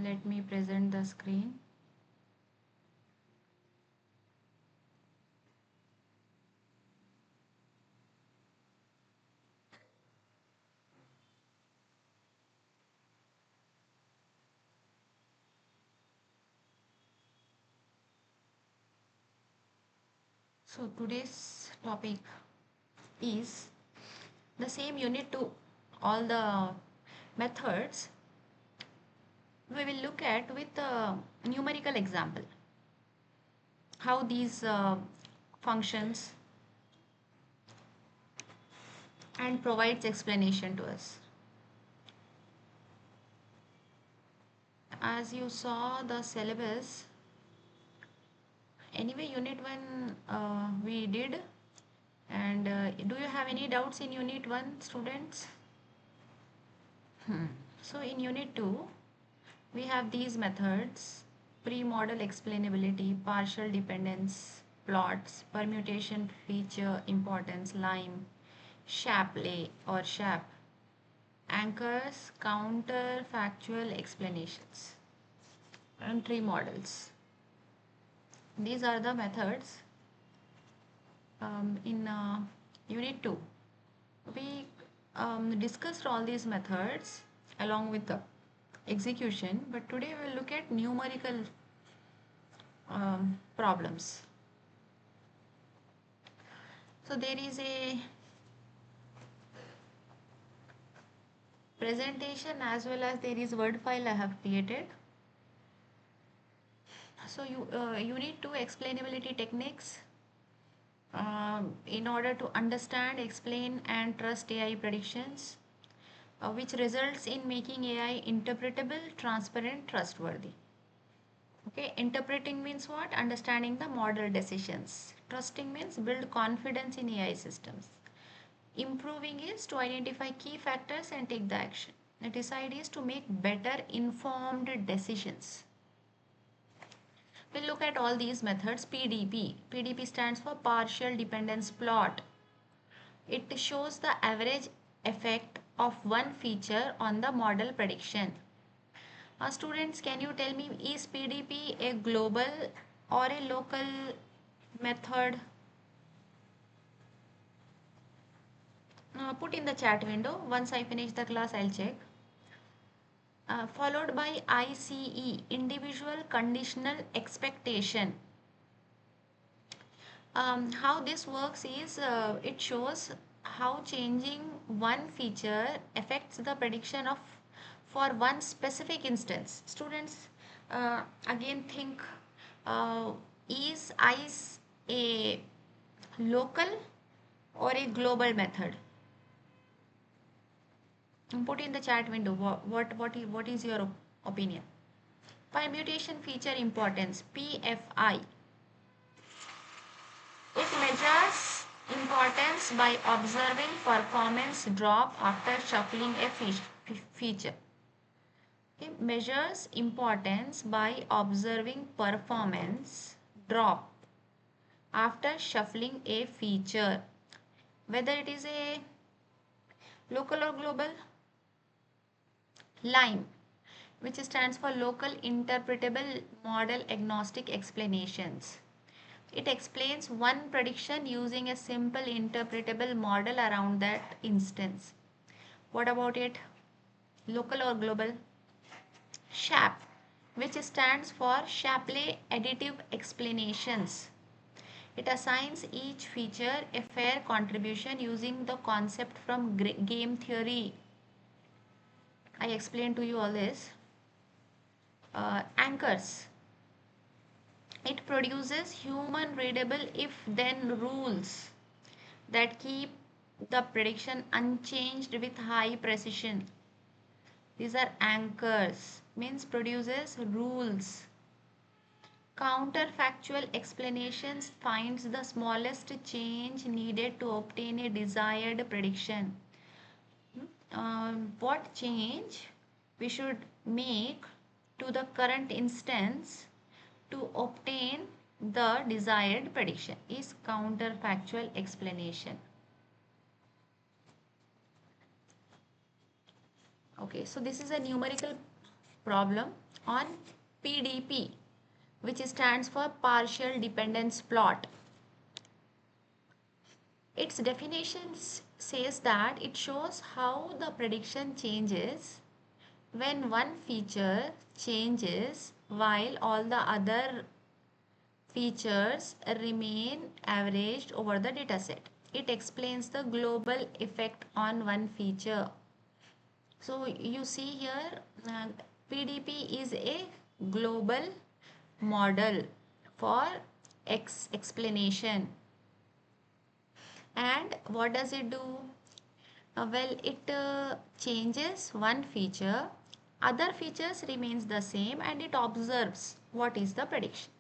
Let me present the screen. So today's topic is the same unit to all the methods we will look at with a numerical example how these functions and provides explanation to us. As you saw the syllabus, anyway unit 1 we did, and do you have any doubts in unit 1, students? So in unit 2 we have these methods: pre-model explainability, partial dependence, plots, permutation, feature importance, lime, Shapley or Shap, anchors, counterfactual explanations, and tree models. These are the methods. In unit 2 we discussed all these methods along with the execution, but today we will look at numerical problems. So there is a presentation as well as there is word file I have created. So you need to explainability techniques in order to understand, explain and trust AI predictions, which results in making AI interpretable, transparent, trustworthy. Okay, interpreting means what? Understanding the model decisions. Trusting means build confidence in AI systems. Improving is to identify key factors and take the action. Decide is to make better informed decisions. We'll look at all these methods. PDP. PDP stands for partial dependence plot. It shows the average effect of one feature on the model prediction. Students, can you tell me, is PDP a global or a local method? Put in the chat window. Once I finish the class, I'll check. Followed by ICE, individual conditional expectation. How this works is it shows how changing one feature affects the prediction of for one specific instance. Students, again think, uh, is ICE a local or a global method? Put in the chat window what is your opinion. Permutation feature importance, PFI. It measures importance by observing performance drop after shuffling a feature. It measures importance by observing performance drop after shuffling a feature. Whether it is a local or global. LIME, which stands for Local Interpretable Model Agnostic Explanations. It explains one prediction using a simple interpretable model around that instance. What about it? Local or global? SHAP, which stands for Shapley Additive Explanations. It assigns each feature a fair contribution using the concept from game theory. I explained to you all this. Anchors. It produces human readable if then rules that keep the prediction unchanged with high precision. These are anchors, means produces rules. Counterfactual explanations finds the smallest change needed to obtain a desired prediction. What change we should make to the current instance to obtain the desired prediction is counterfactual explanation. Okay, so this is a numerical problem on PDP, which stands for partial dependence plot. Its definition says that it shows how the prediction changes when one feature changes while all the other features remain averaged over the dataset. It explains the global effect on one feature. So you see here, PDP is a global model for explanation. And what does it do? Well, it changes one feature, other features remains the same, and it observes what is the prediction.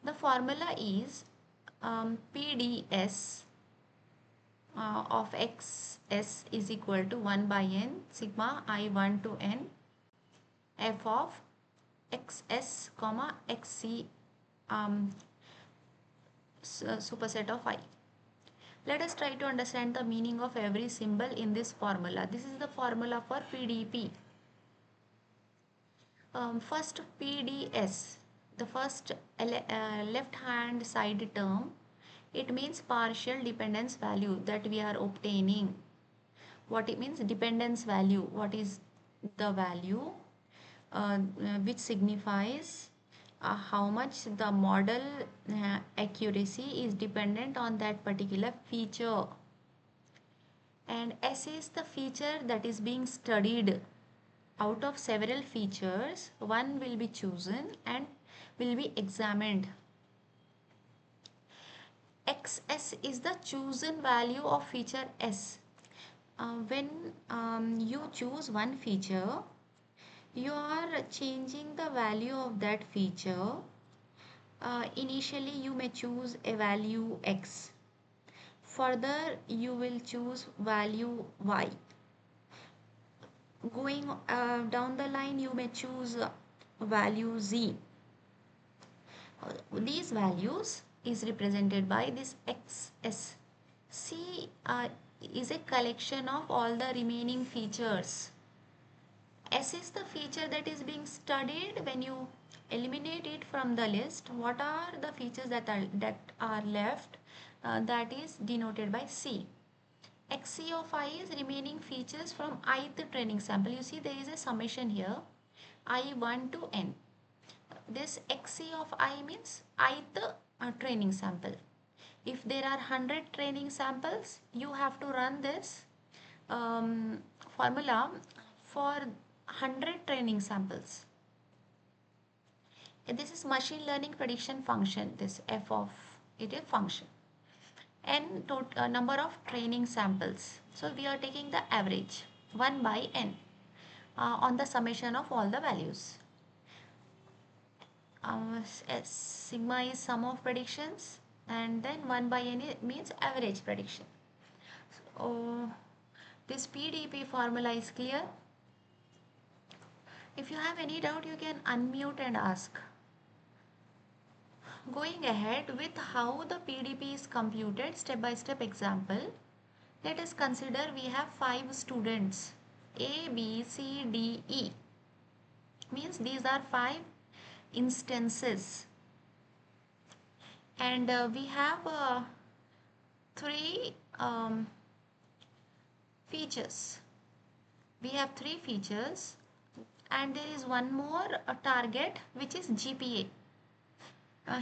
The formula is PDS of XS is equal to 1 by n sigma I1 to n f of XS comma XC superset of I. Let us try to understand the meaning of every symbol in this formula. This is the formula for PDP. First PDS, the first left hand side term, it means partial dependence value that we are obtaining. What it means? Dependence value. What is the value which signifies how much the model accuracy is dependent on that particular feature. And S is the feature that is being studied. Out of several features, one will be chosen and will be examined. XS is the chosen value of feature S. When you choose one feature, you are changing the value of that feature. Initially, you may choose a value X. Further, you will choose value Y. Going down the line, you may choose value Z. These values is represented by this XS. C is a collection of all the remaining features. S is the feature that is being studied. When you eliminate it from the list, what are the features that are left? That is denoted by C. XC of I is remaining features from ith training sample. You see there is a summation here, I1 to n. This XC of I means ith training sample. If there are 100 training samples, you have to run this formula for 100 training samples. This is machine learning prediction function. This f of it is function. N number of training samples. So we are taking the average 1 by n on the summation of all the values. Sigma is sum of predictions, and then 1 by n means average prediction. So this PDP formula is clear. If you have any doubt, you can unmute and ask. Going ahead with how the PDP is computed, step-by-step example. Let us consider we have 5 students, A, B, C, D, E. Means these are 5 instances. And we have 3 features. We have 3 features, and there is one more target, which is GPA.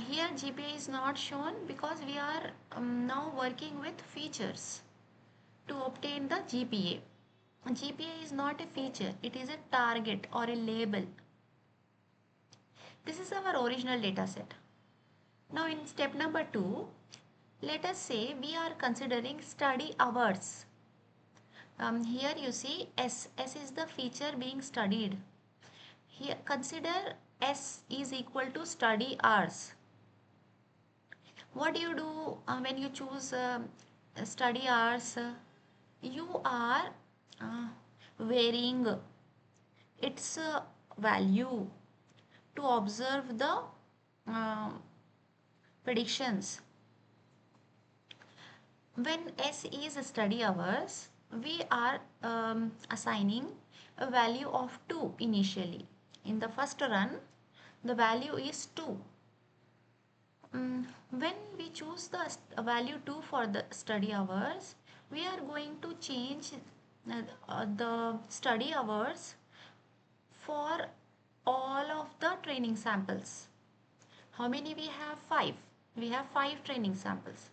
Here GPA is not shown because we are now working with features to obtain the GPA. GPA is not a feature, it is a target or a label. This is our original data set. Now in step number 2, let us say we are considering study hours. Here you see S is the feature being studied. Here consider S is equal to study hours. What do you do when you choose study hours? You are varying its value to observe the predictions. When S is study hours, we are assigning a value of 2 initially. In the first run, the value is 2. When we choose the value 2 for the study hours, we are going to change the study hours for all of the training samples. How many we have? 5. We have 5 training samples.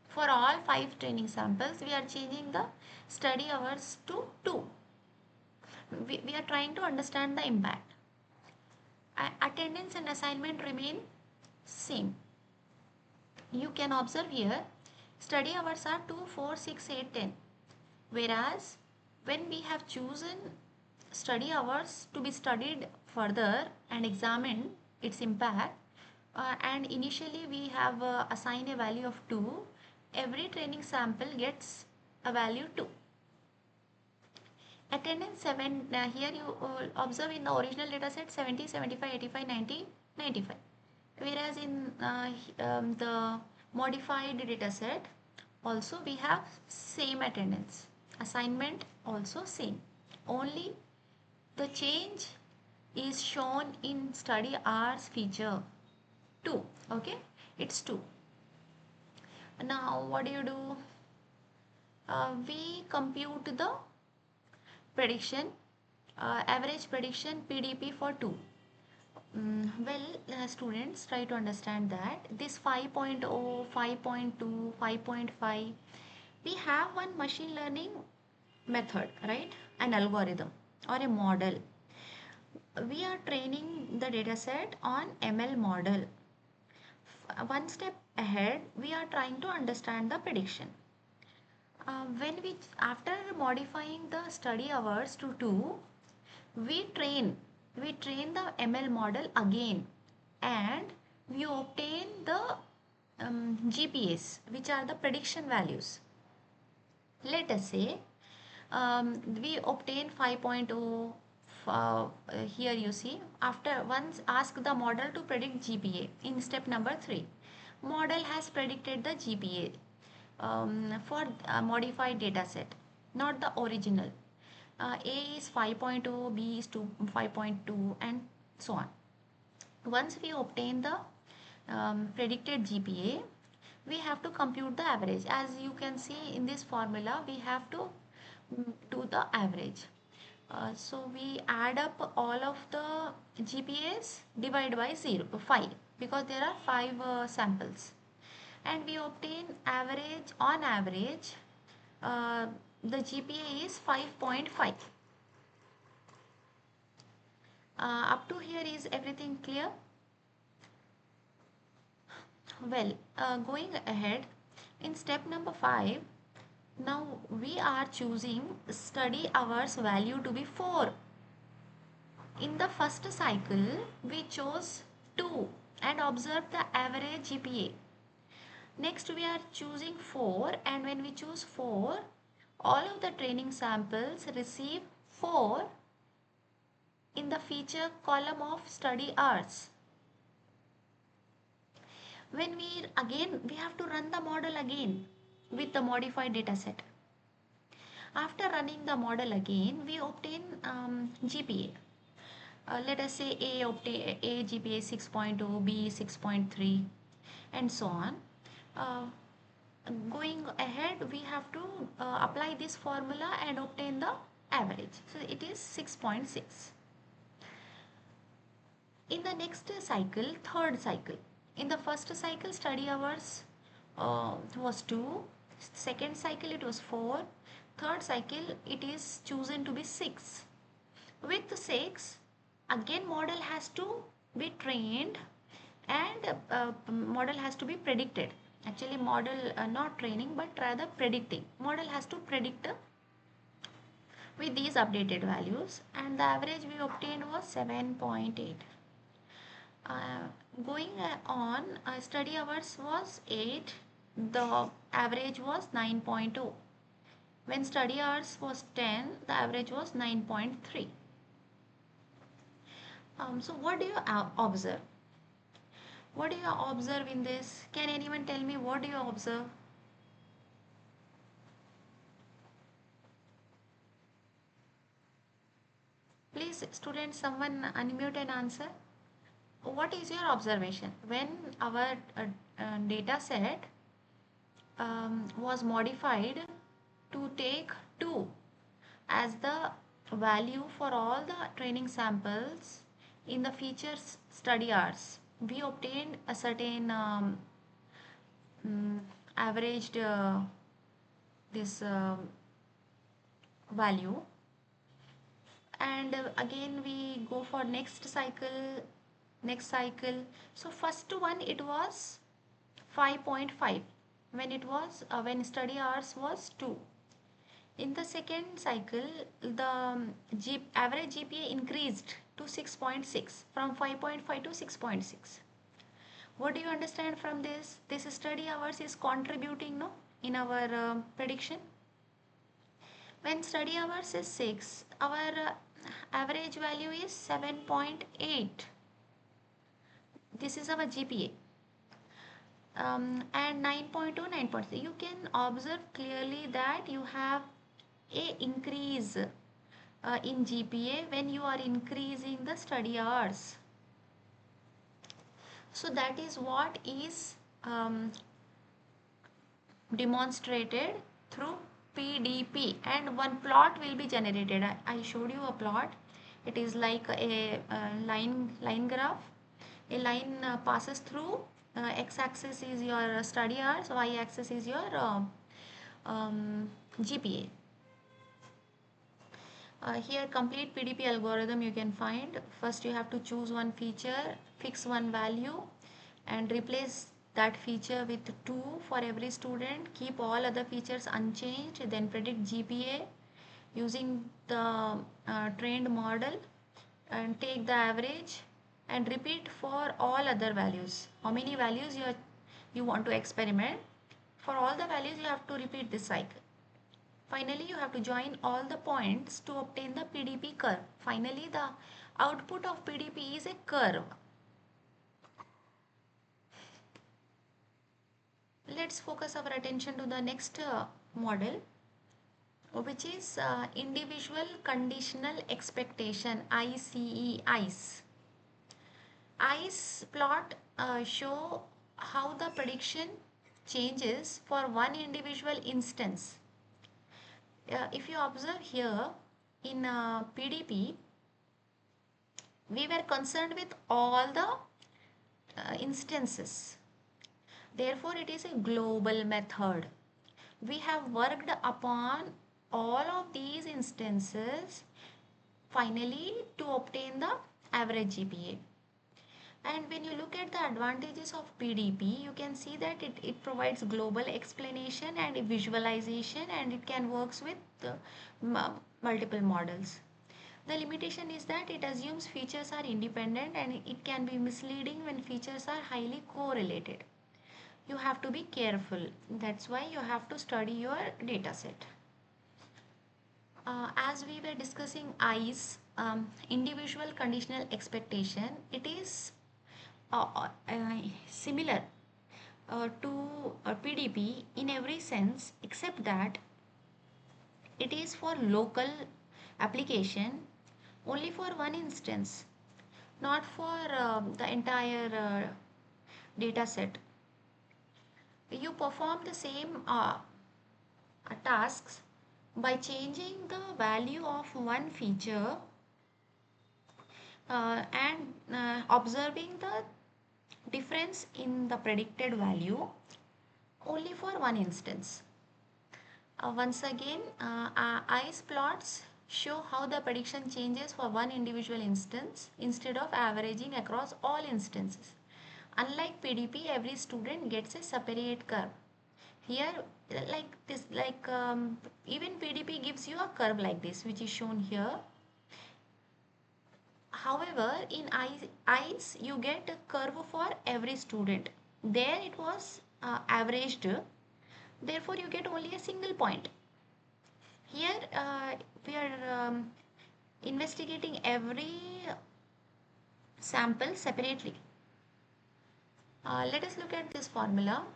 For all 5 training samples, we are changing the study hours to 2. We are trying to understand the impact. Attendance and assignment remain same. You can observe here, study hours are 2, 4, 6, 8, 10. Whereas when we have chosen study hours to be studied further and examined its impact, and initially we have assigned a value of 2, every training sample gets a value 2. Attendance 7, here you observe in the original data set 70, 75, 85, 90, 95. Whereas in the modified data set also we have same attendance. Assignment also same. Only the change is shown in study hours feature 2. Okay, it's 2. Now what do? We compute the prediction, average prediction PDP for 2. Students, try to understand that this 5.0, 5.2, 5.5, we have one machine learning method, right? An algorithm or a model. We are training the data set on ML model. One step ahead, we are trying to understand the prediction. After modifying the study hours to 2, we train the ML model again, and we obtain the GPAs, which are the prediction values. Let us say we obtain 5.0. Here you see, after once ask the model to predict GPA in step number 3. Model has predicted the GPA for modified data set, not the original. A is 5.0, B is 5.2, and so on. Once we obtain the predicted GPA, we have to compute the average. As you can see in this formula, we have to do the average. So we add up all of the GPAs, divide by 5, because there are 5 samples, and we obtain average. On average, the GPA is 5.5. Up to here, is everything clear? Going ahead, in step number 5, now we are choosing study hours value to be 4. In the first cycle, we chose 2 and observed the average GPA. Next, we are choosing 4, and when we choose 4, all of the training samples receive 4 in the feature column of study hours. When we have to run the model again with the modified data set. After running the model again, we obtain GPA. Let us say A GPA 6.0, B 6.3, and so on. Going ahead, we have to apply this formula and obtain the average. So it is 6.6. In the next cycle, third cycle, in the first cycle study hours was 2, second cycle it was 4, third cycle it is chosen to be 6. With 6, again model has to be trained, and model has to be predicted. Actually model not training but rather predicting. Model has to predict with these updated values, and the average we obtained was 7.8. Going on, study hours was 8, the average was 9.0. When study hours was 10, the average was 9.3. So what do you observe? What do you observe in this? Can anyone tell me what do you observe? Please Students, someone unmute and answer. What is your observation when our data set was modified to take 2 as the value for all the training samples in the features study hours? We obtained a certain mm, averaged this value, and again we go for next cycle. So first one, it was 5.5 when it was when study hours was 2. In the second cycle, the average GPA increased to 6.6, from 5.5 to 6.6. What do you understand from this? This study hours is contributing, no, in our prediction. When study hours is 6, our average value is 7.8. This is our GPA. And 9.2, 9.3. You can observe clearly that you have a increase in GPA when you are increasing the study hours. So that is what is demonstrated through PDP, and one plot will be generated. I showed you a plot. It is like a line graph. A line passes through. X-axis is your study hours, y-axis is your GPA. Here complete PDP algorithm you can find. First you have to choose one feature, fix one value, and replace that feature with 2 for every student. Keep all other features unchanged, then predict GPA using the trained model, and take the average and repeat for all other values. How many values you want to experiment? For all the values you have to repeat this cycle. Finally, you have to join all the points to obtain the PDP curve. Finally, the output of PDP is a curve. Let's focus our attention to the next model, which is individual conditional expectation, ICE. ICE plot show how the prediction changes for one individual instance. If you observe here in PDP, we were concerned with all the instances. Therefore, it is a global method. We have worked upon all of these instances finally to obtain the average GPA. And when you look at the advantages of PDP, you can see that it provides global explanation and visualization, and it can works with multiple models. The limitation is that it assumes features are independent, and it can be misleading when features are highly correlated. You have to be careful. That's why you have to study your data set. As we were discussing ICE, individual conditional expectation, it is similar to PDP in every sense, except that it is for local application only for one instance, not for the entire data set. You perform the same tasks by changing the value of one feature and observing the difference in the predicted value only for one instance. Once again, ICE plots show how the prediction changes for one individual instance instead of averaging across all instances. Unlike PDP, every student gets a separate curve. Here, like this, even PDP gives you a curve like this, which is shown here. However, in ICE, you get a curve for every student. There it was averaged. Therefore, you get only a single point. Here, we are investigating every sample separately. Let us look at this formula.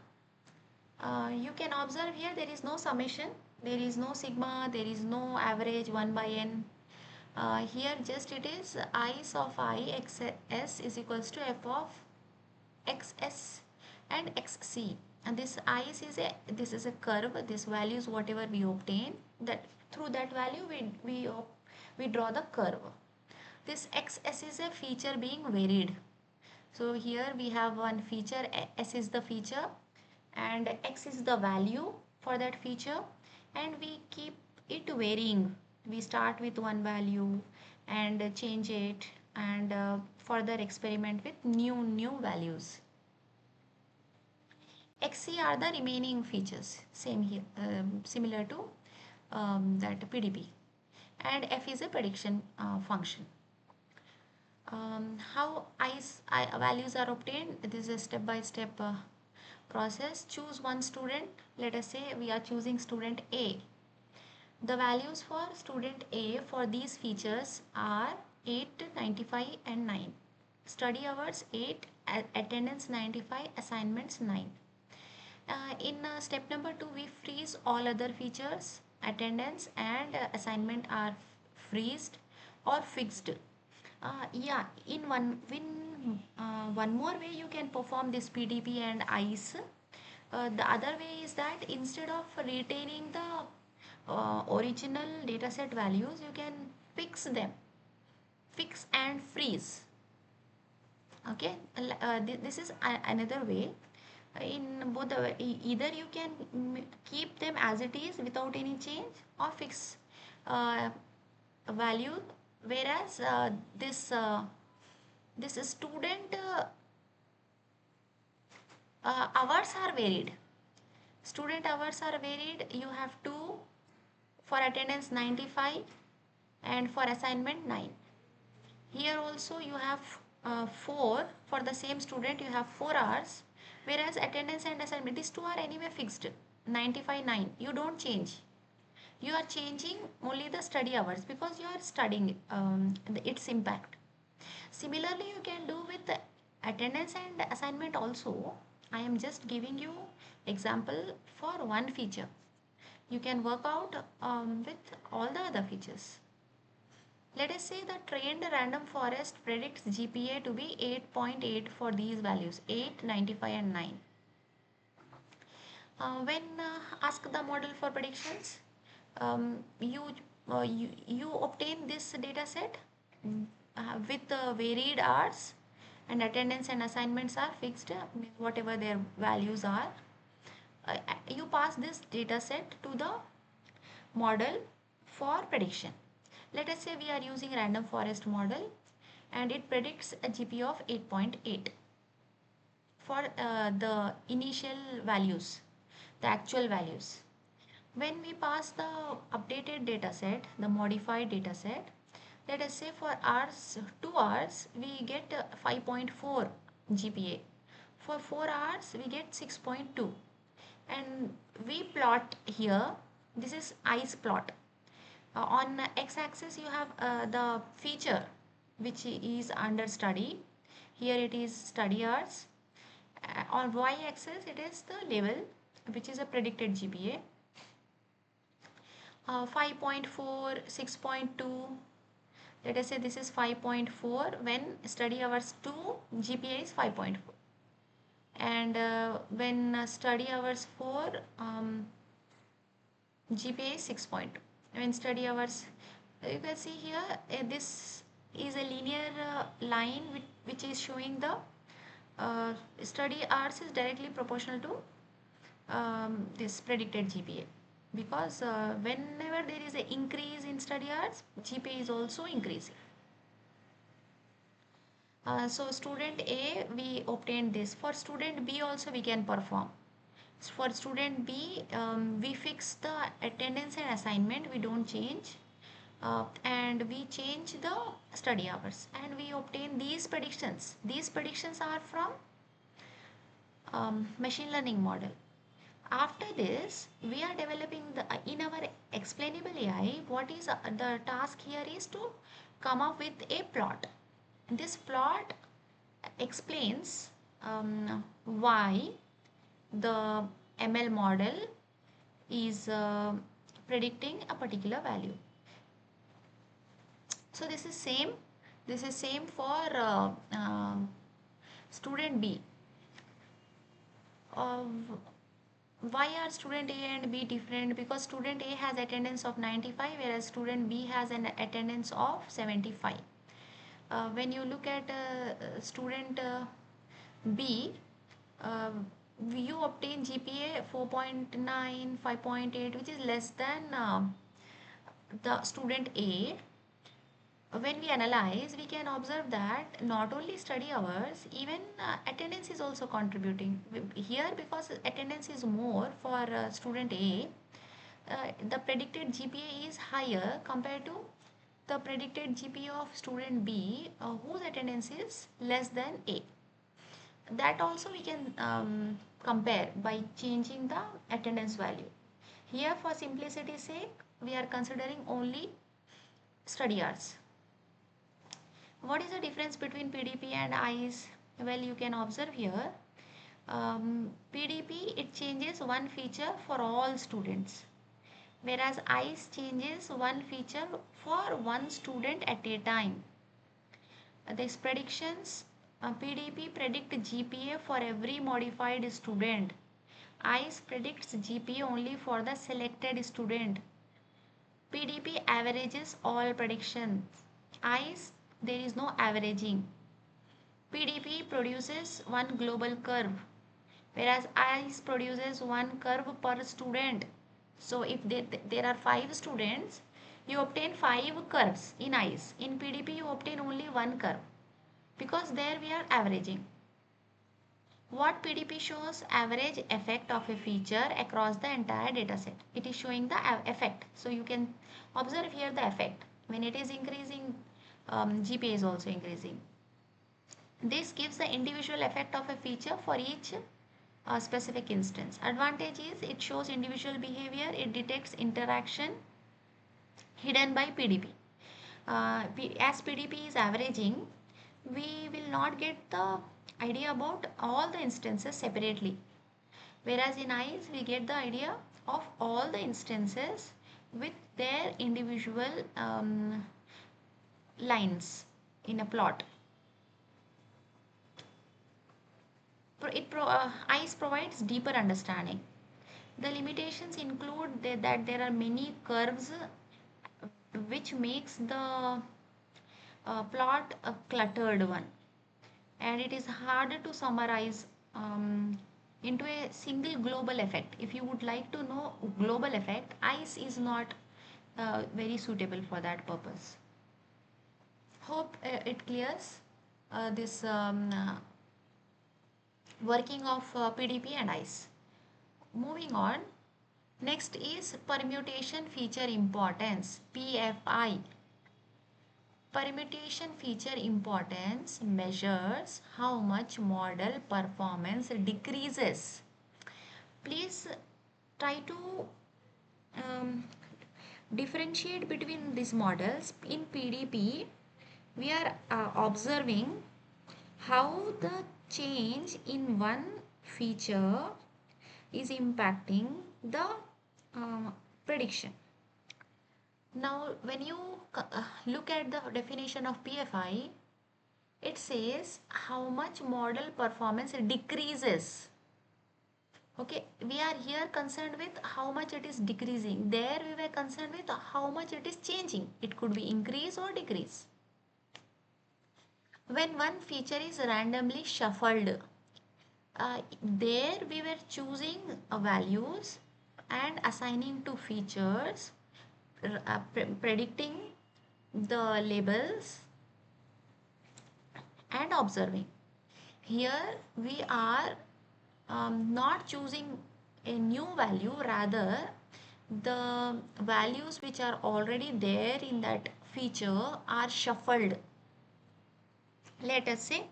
You can observe here there is no summation, there is no sigma, there is no average 1 by n. Here just it is i's of I x s is equals to f of xs and xc, and this i's is a, this is a curve. This value is whatever we obtain, that through that value we draw the curve. This xs is a feature being varied. So here we have one feature, s is the feature and x is the value for that feature, and we keep it varying. We start with one value and change it, and further experiment with new values. XC are the remaining features, same here, similar to that PDP, and F is a prediction function. How values are obtained? This is a step-by-step process. Choose one student. Let us say we are choosing student A. The values for student A for these features are 8, 95 and 9. Study hours 8, attendance 95, assignments 9. In step number 2, we freeze all other features. Attendance and assignment are freezed or fixed. Yeah, in one more way you can perform this PDP and ICE. The other way is that instead of retaining the original dataset values, you can fix them, fix and freeze. Okay, this is another way. In both the way, either you can keep them as it is without any change, or fix a value, whereas this student hours are varied. Student hours are varied. You have 2 for attendance 95 and for assignment 9. Here also you have 4 for the same student. You have 4 hours, whereas attendance and assignment, these two are anyway fixed, 95 9. You don't change. You are changing only the study hours because you are studying its impact. Similarly, you can do with the attendance and assignment also. I am just giving you example for one feature. You can work out with all the other features. Let us say the trained random forest predicts GPA to be 8.8 for these values 8, 95 and 9. When ask the model for predictions, you obtain this data set with varied hours, and attendance and assignments are fixed, whatever their values are. You pass this data set to the model for prediction. Let us say we are using random forest model and it predicts a GPA of 8.8 for the initial values, the actual values. When we pass the updated data set, the modified data set, let us say for hours, 2 hours, we get 5.4 GPA. For 4 hours, we get 6.2. And we plot here, this is ICE plot. On x-axis, you have the feature which is under study. Here it is study hours. On y-axis, it is the level which is a predicted GPA. 5.4, 6.2. Let us say this is 5.4 when study hours 2 GPA is 5.4, and when study hours 4 GPA is 6.2. When study hours, you can see here this is a linear line which is showing the study hours is directly proportional to this predicted GPA, because whenever there is an increase in study hours, GPA is also increasing. So student A, we obtained this. For student B also we can perform. For student B, we fix the attendance and assignment, we don't change, and we change the study hours, and we obtain these predictions. These predictions are from machine learning model. After this, we are developing the in our explainable AI. What is the task here is to come up with a plot. This plot explains why the ML model is predicting a particular value. So this is same for student B. uh, why are student A and B different? Because student A has attendance of 95, whereas student B has an attendance of 75. When you look at student B, uh, you obtain GPA 4.9, 5.8, which is less than the student A. When we analyze, we can observe that not only study hours, even attendance is also contributing here. Because attendance is more for student A, the predicted GPA is higher compared to the predicted GPA of student B, whose attendance is less than A. That also we can compare by changing the attendance value. Here, for simplicity's sake, we are considering only study hours. What is the difference between PDP and ICE? Well, you can observe here. PDP, it changes one feature for all students, whereas ICE changes one feature for one student at a time. These predictions, PDP predict GPA for every modified student. ICE predicts GPA only for the selected student. PDP averages all predictions. ICE, there is no averaging. PDP produces one global curve, whereas ICE produces one curve per student. So if there are 5 students, you obtain 5 curves in ICE. In PDP, you obtain only one curve, because there we are averaging. What PDP shows? Average effect of a feature across the entire dataset. It is showing the effect. So you can observe here the effect. When it is increasing, GPA is also increasing. This gives the individual effect of a feature for each specific instance. Advantage is it shows individual behavior. It detects interaction hidden by PDP. As PDP is averaging, we will not get the idea about all the instances separately. Whereas in ICE, we get the idea of all the instances with their individual lines in a plot. ICE provides deeper understanding. The limitations include that there are many curves, which makes the plot a cluttered one, and it is harder to summarize into a single global effect. If you would like to know global effect, ICE is not very suitable for that purpose. Hope it clears this working of PDP and ICE. Moving on, next is permutation feature importance, PFI. Permutation feature importance measures how much model performance decreases. Please try to um, differentiate between these models. In PDP, we are observing how the change in one feature is impacting the prediction. Now, when you look at the definition of PFI, it says how much model performance decreases. Okay, we are here concerned with how much it is decreasing. There we were concerned with how much it is changing. It could be increase or decrease. When one feature is randomly shuffled, there we were choosing values and assigning to features, predicting the labels and observing. Here we are not choosing a new value, rather the values which are already there in that feature are shuffled. Let us say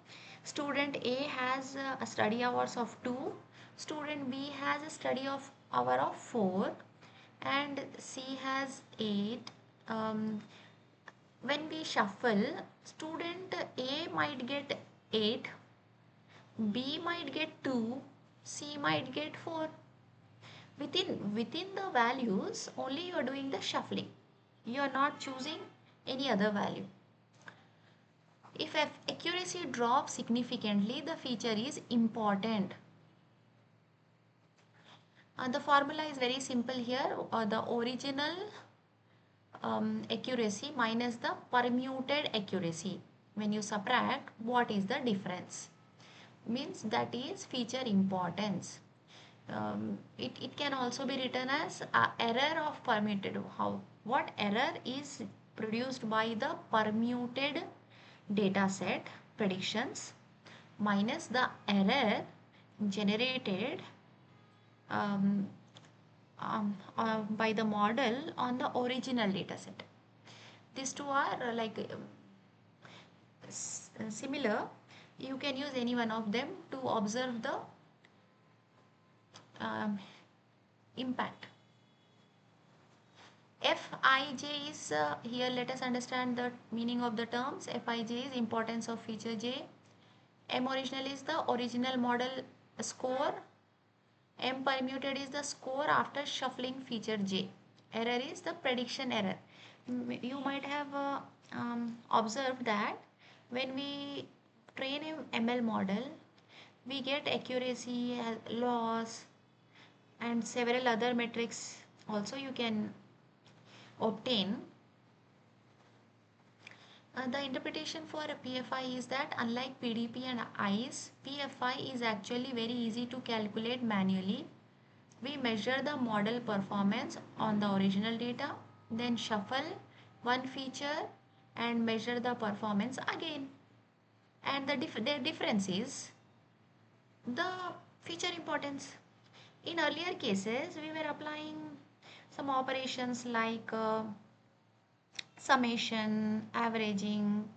student A has a study hours of 2, student B has a study of hour of 4, and C has 8. When we shuffle, student A might get 8, B might get 2, C might get 4. Within the values only you are doing the shuffling. You are not choosing any other value. If accuracy drops significantly, the feature is important. The formula is very simple here. The original accuracy minus the permuted accuracy. When you subtract, what is the difference? Means that is feature importance. It can also be written as error of permuted. What error is produced by the permuted data set predictions minus the error generated um, by the model on the original data set. These two are similar. You can use any one of them to observe the um, impact. Fij is here. Let us understand the meaning of the terms. Fij is importance of feature j. M original is the original model score. M permuted is the score after shuffling feature j. Error is the prediction error. You might have observed that when we train a ML model, we get accuracy, loss, and several other metrics also you can obtain. The interpretation for a PFI is that unlike PDP and ICE, PFI is actually very easy to calculate manually. We measure the model performance on the original data, then shuffle one feature and measure the performance again. And the difference is the feature importance. In earlier cases, we were applying some operations like summation, averaging,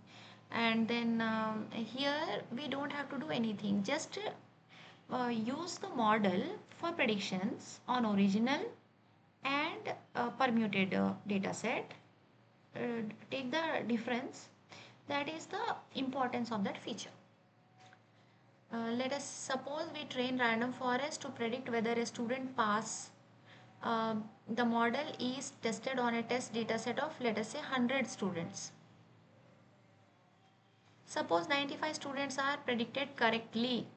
and then here we don't have to do anything. Just use the model for predictions on original and permuted data set. Take the difference. That is the importance of that feature. Let us suppose we train random forest to predict whether a student pass. The model is tested on a test data set of, let us say, 100 students. Suppose 95 students are predicted correctly.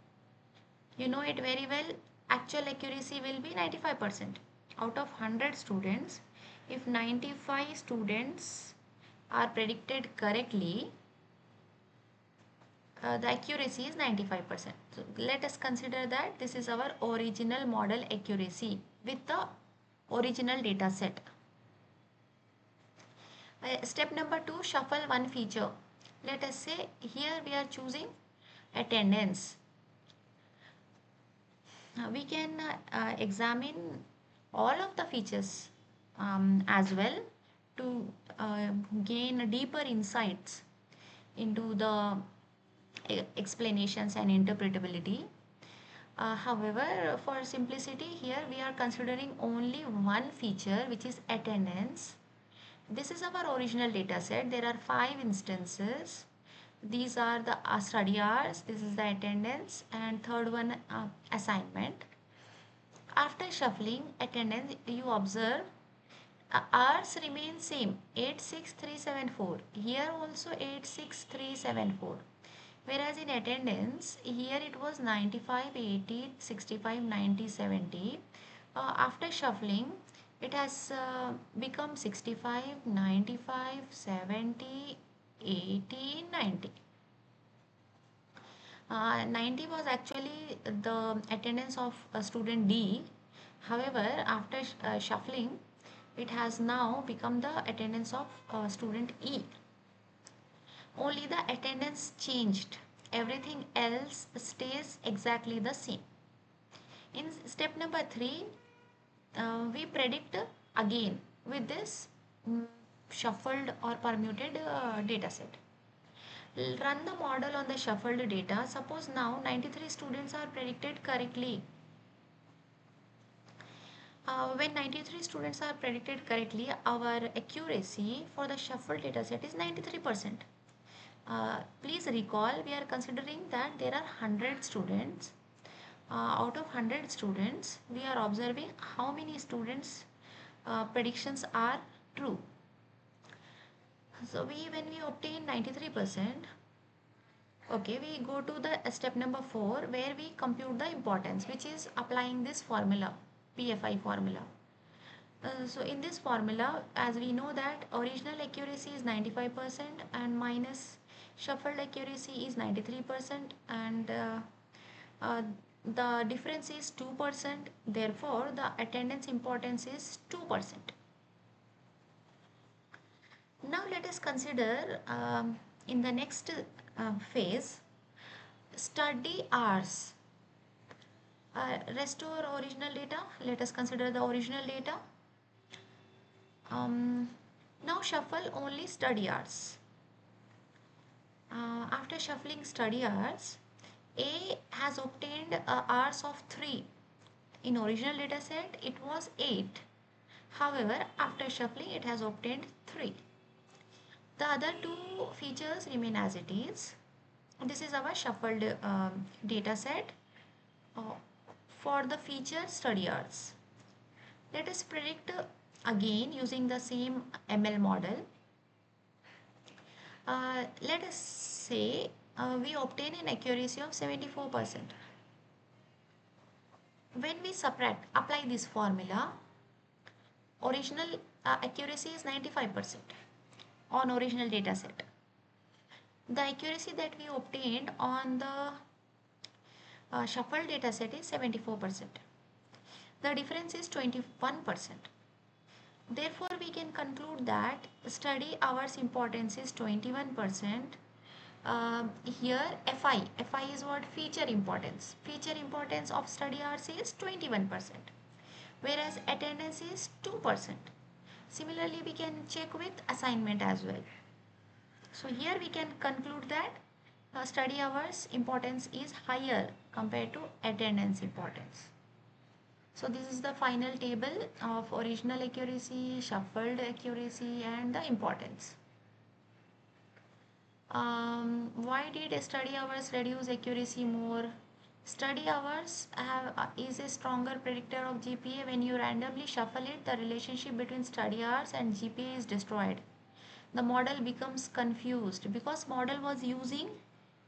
You know it very well. Actual accuracy will be 95%. Out of 100 students, if 95 students are predicted correctly, the accuracy is 95%. So let us consider that this is our original model accuracy with the original data set. Step number 2, shuffle one feature. Let us say here we are choosing attendance. We can examine all of the features as well to gain deeper insights into the explanations and interpretability. However, for simplicity here we are considering only one feature, which is attendance. This is our original data set. There are 5 instances. These are the study hours, this is the attendance, and third one assignment. After shuffling attendance, you observe hours remain same, 86374. Here also 86374. Whereas in attendance, here it was 95, 80, 65, 90, 70. After shuffling, it has become 65, 95, 70, 80, 90. 90 was actually the attendance of student D. However, after shuffling, it has now become the attendance of student E. Only the attendance changed. Everything else stays exactly the same. In step number 3, we predict again with this shuffled or permuted data set. Run the model on the shuffled data. Suppose now 93 students are predicted correctly. When 93 students are predicted correctly, our accuracy for the shuffled data set is 93%. Please recall, we are considering that there are 100 students. Out of 100 students, we are observing how many students predictions are true. So when we obtain 93%, Okay, we go to the step number 4 where we compute the importance, which is applying this formula, PFI formula. So in this formula, as we know that original accuracy is 95% and minus shuffled accuracy is 93%, and uh, the difference is 2%. Therefore, the attendance importance is 2%. Now let us consider in the next phase study hours. Restore original data. Let us consider the original data. Um, Now shuffle only study hours. After shuffling study hours, A has obtained hours of 3. In original data set, it was 8. However, after shuffling, it has obtained 3. The other two features remain as it is. This is our shuffled data set uh, for the feature study hours. Let us predict again using the same ML model. Let us say we obtain an accuracy of 74%. When we subtract, apply this formula, original accuracy is 95% on original data set. The accuracy that we obtained on the shuffled data set is 74%. The difference is 21%. Therefore, we can conclude that study hours importance is 21%. Here FI is what? Feature importance. Feature importance of study hours is 21%, whereas attendance is 2%. Similarly, we can check with assignment as well. So here we can conclude that study hours importance is higher compared to attendance importance. So this is the final table of original accuracy, shuffled accuracy, and the importance. Why did study hours reduce accuracy more? Study hours is a stronger predictor of GPA. When you randomly shuffle it, the relationship between study hours and GPA is destroyed. The model becomes confused because model was using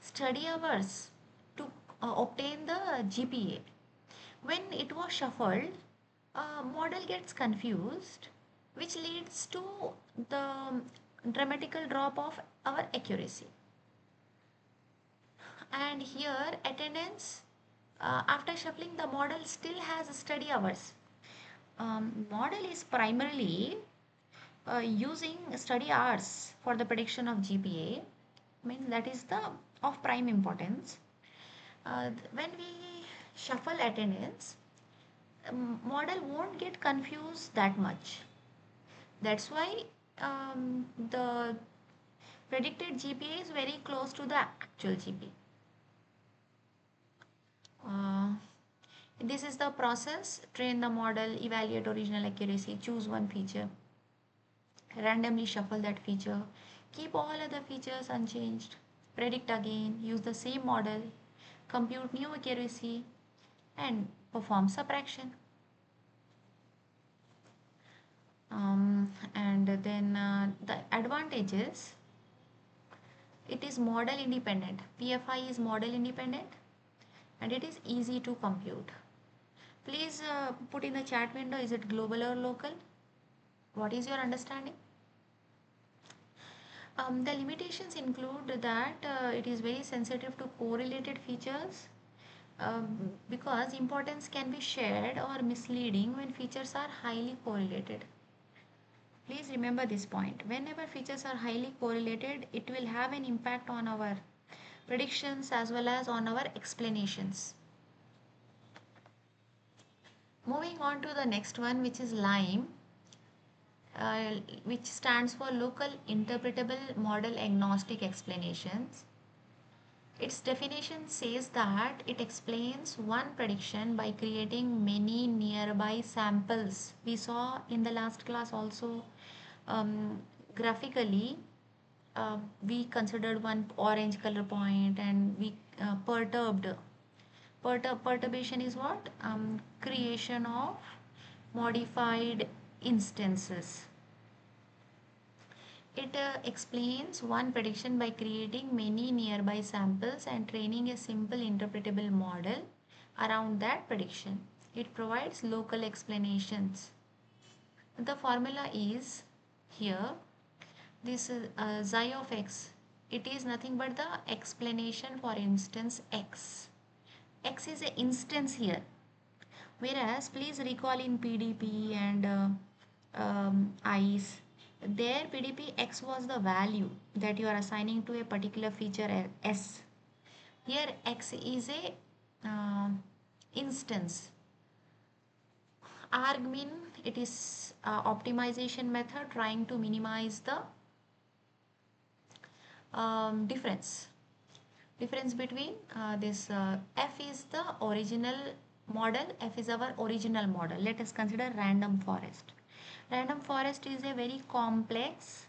study hours to obtain the GPA. When it was shuffled, model gets confused, which leads to the dramatical drop of our accuracy. And here attendance, after shuffling, the model still has study hours. Model is primarily using study hours for the prediction of GPA. I mean that is the of prime importance. When we shuffle attendance, model won't get confused that much. That's why the predicted GPA is very close to the actual GPA. Uh, this is the process. Train the model, evaluate original accuracy, choose one feature, randomly shuffle that feature, keep all other features unchanged, predict again, use the same model, compute new accuracy, and perform subtraction. And then the advantages, it is model independent. PFI is model independent and it is easy to compute. Please put in the chat window, is it global or local? What is your understanding? The limitations include that it is very sensitive to correlated features, because importance can be shared or misleading when features are highly correlated. Please remember this point. Whenever features are highly correlated, it will have an impact on our predictions as well as on our explanations. Moving on to the next one, which is LIME, which stands for Local Interpretable Model Agnostic Explanations. Its definition says that it explains one prediction by creating many nearby samples. We saw in the last class also, um, graphically, we considered one orange color point and we perturbed. Perturbation is what? Creation of modified instances. It explains one prediction by creating many nearby samples and training a simple interpretable model around that prediction. It provides local explanations. The formula is here, this xi of x. It is nothing but the explanation for instance x. X is an instance here. Whereas, please recall in PDP and ICE, there PDP x was the value that you are assigning to a particular feature S. Here x is a instance. Argmin, it is optimization method trying to minimize the difference between this f is the original model, f is our original model. Let us consider random forest. Random forest is a very complex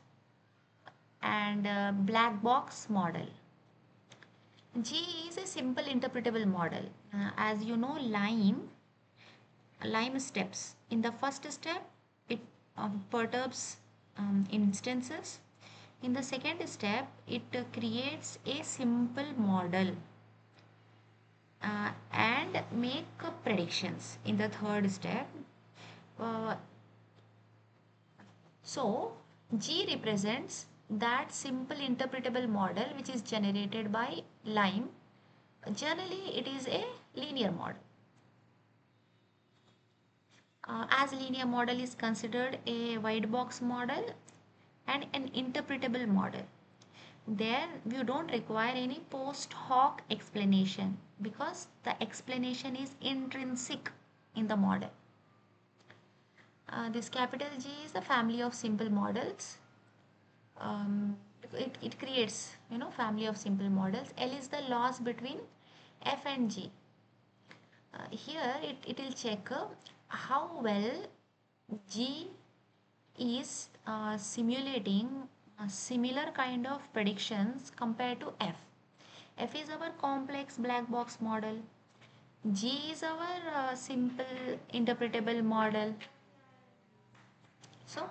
and black box model. G is a simple interpretable model. As you know, lime steps. In the first step, it perturbs instances. In the second step, it creates a simple model and make predictions in the third step. Uh, so, G represents that simple interpretable model which is generated by lime. Generally, it is a linear model. As linear model is considered a white box model and an interpretable model. There you don't require any post hoc explanation because the explanation is intrinsic in the model. This capital G is the family of simple models. It creates, family of simple models. L is the loss between F and G. Here it will check how well G is simulating a similar kind of predictions compared to F. F is our complex black box model. G is our simple interpretable model. So,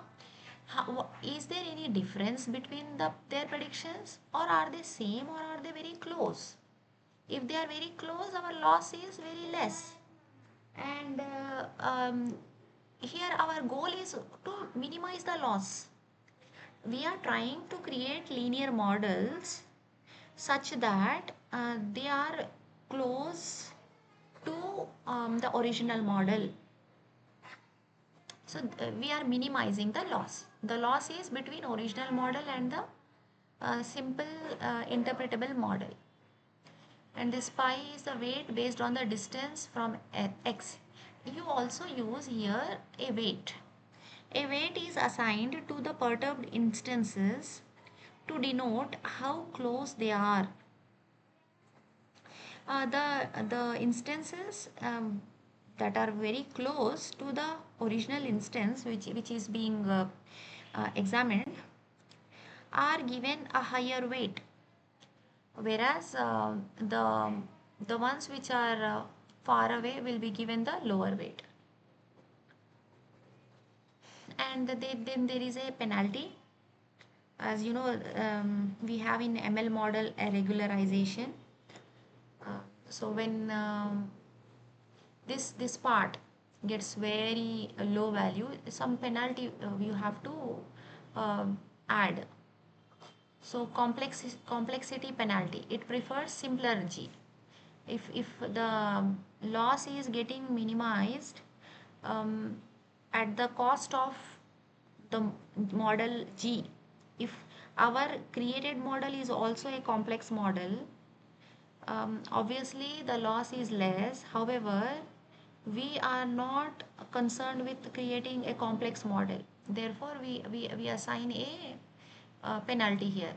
is there any difference between their predictions, or are they same, or are they very close? If they are very close, our loss is very less. And here our goal is to minimize the loss. We are trying to create linear models such that they are close to the original model. So we are minimizing the loss. The loss is between original model and the simple interpretable model. And this pi is the weight based on the distance from x. You also use here a weight. A weight is assigned to the perturbed instances to denote how close they are. The instances that are very close to the original instance which is being examined are given a higher weight, whereas the ones which are far away will be given the lower weight. And then there is a penalty. As you know, we have in ML model a regularization. So when this part gets very low value, some penalty you have to add. So complexity penalty, it prefers simpler G. If the loss is getting minimized at the cost of the model G, if our created model is also a complex model, obviously the loss is less. However, we are not concerned with creating a complex model. Therefore, we assign a penalty here.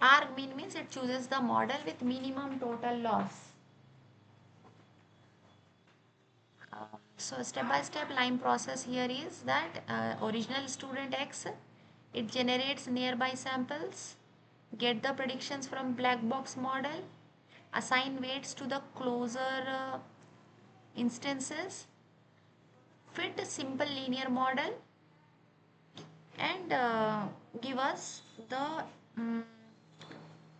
Arg mean means it chooses the model with minimum total loss. So step by step line process here is that original student X, it generates nearby samples, get the predictions from black box model, assign weights to the closer instances, fit a simple linear model, and give us the mm,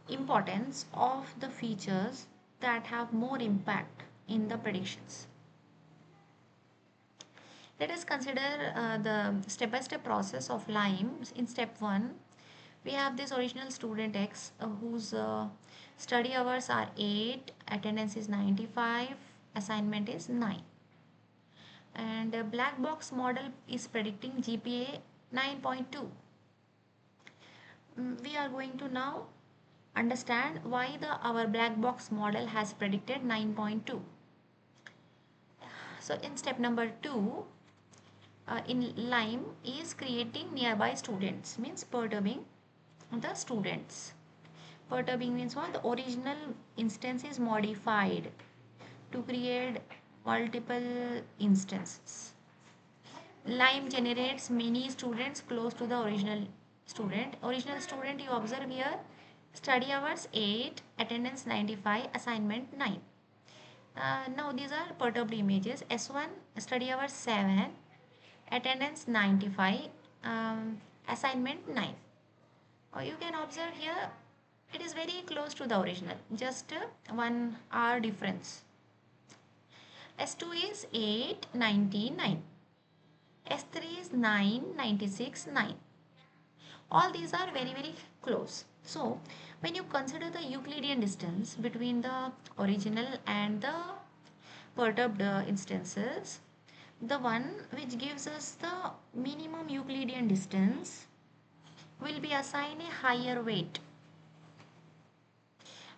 importance of the features that have more impact in the predictions. Let us consider the step-by-step process of Lime. In step 1, we have this original student X whose study hours are 8, attendance is 95, assignment is 9. And a black box model is predicting GPA 9.2. We are going to now understand why our black box model has predicted 9.2. So in step number 2, in Lime is creating nearby students, means perturbing the students. Perturbing means what? The original instance is modified to create multiple instances. Lime generates many students close to the original student. Original student, you observe here, study hours 8, attendance 95, assignment 9. Now these are perturbed images. S1, study hours 7, attendance 95, assignment 9. You can observe here it is very close to the original, just 1 hour difference. S2 is 8, 99. S3 is 9, 96, 9. All these are very close. So when you consider the Euclidean distance between the original and the perturbed instances, the one which gives us the minimum Euclidean distance will be assigned a higher weight.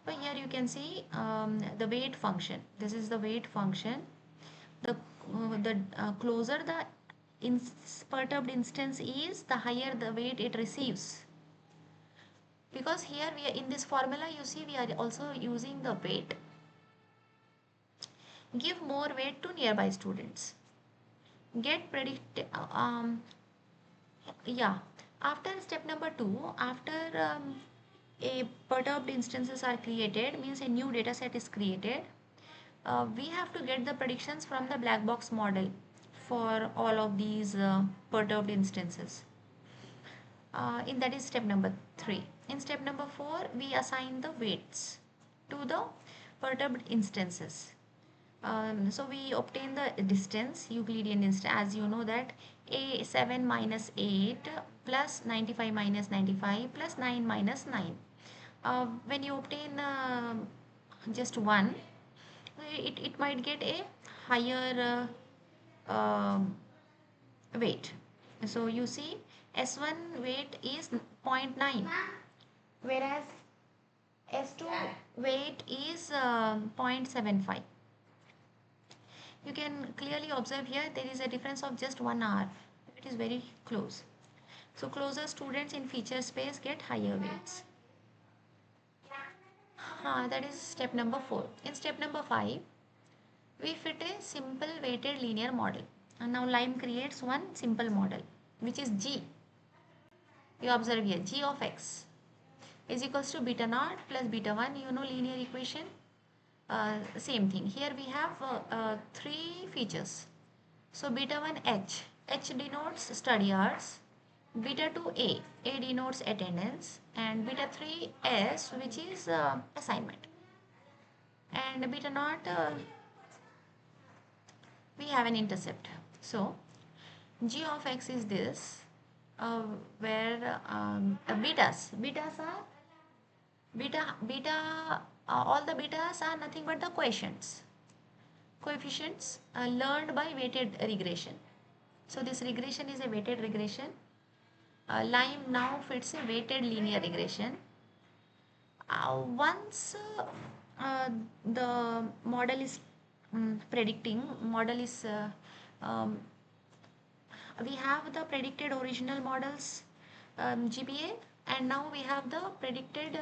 So here you can see the weight function. This is the weight function. The closer the perturbed instance is, the higher the weight it receives. Because here we are in this formula, you see we are also using the weight. Give more weight to nearby students. Get predict. Yeah. After step number 2, after a perturbed instances are created, means a new data set is created, we have to get the predictions from the black box model for all of these perturbed instances. In that is step number 3. In step number 4, we assign the weights to the perturbed instances. So we obtain the distance, Euclidean distance, as you know that A7 minus 8 plus 95 minus 95 plus 9 minus 9. When you obtain just 1, it might get a higher weight. So you see S1 weight is 0.9, whereas S2 weight is 0.75. You can clearly observe here there is a difference of just 1 hour. It is very close. So closer students in feature space get higher weights. That is step number 4. In step number 5, we fit a simple weighted linear model. And now Lime creates one simple model, which is G. You observe here, G of X is equals to beta naught plus beta 1. You know linear equation. Same thing. Here we have 3 features. So beta 1 H. H denotes study hours. Beta 2 A denotes attendance. And beta 3 S, which is assignment. And beta naught, we have an intercept. So G of X is this, where betas are all the betas are nothing but the coefficients learned by weighted regression. So this regression is a weighted regression. Lime now fits a weighted linear regression. Once the model is predicting, we have the predicted original models GPA, and now we have the predicted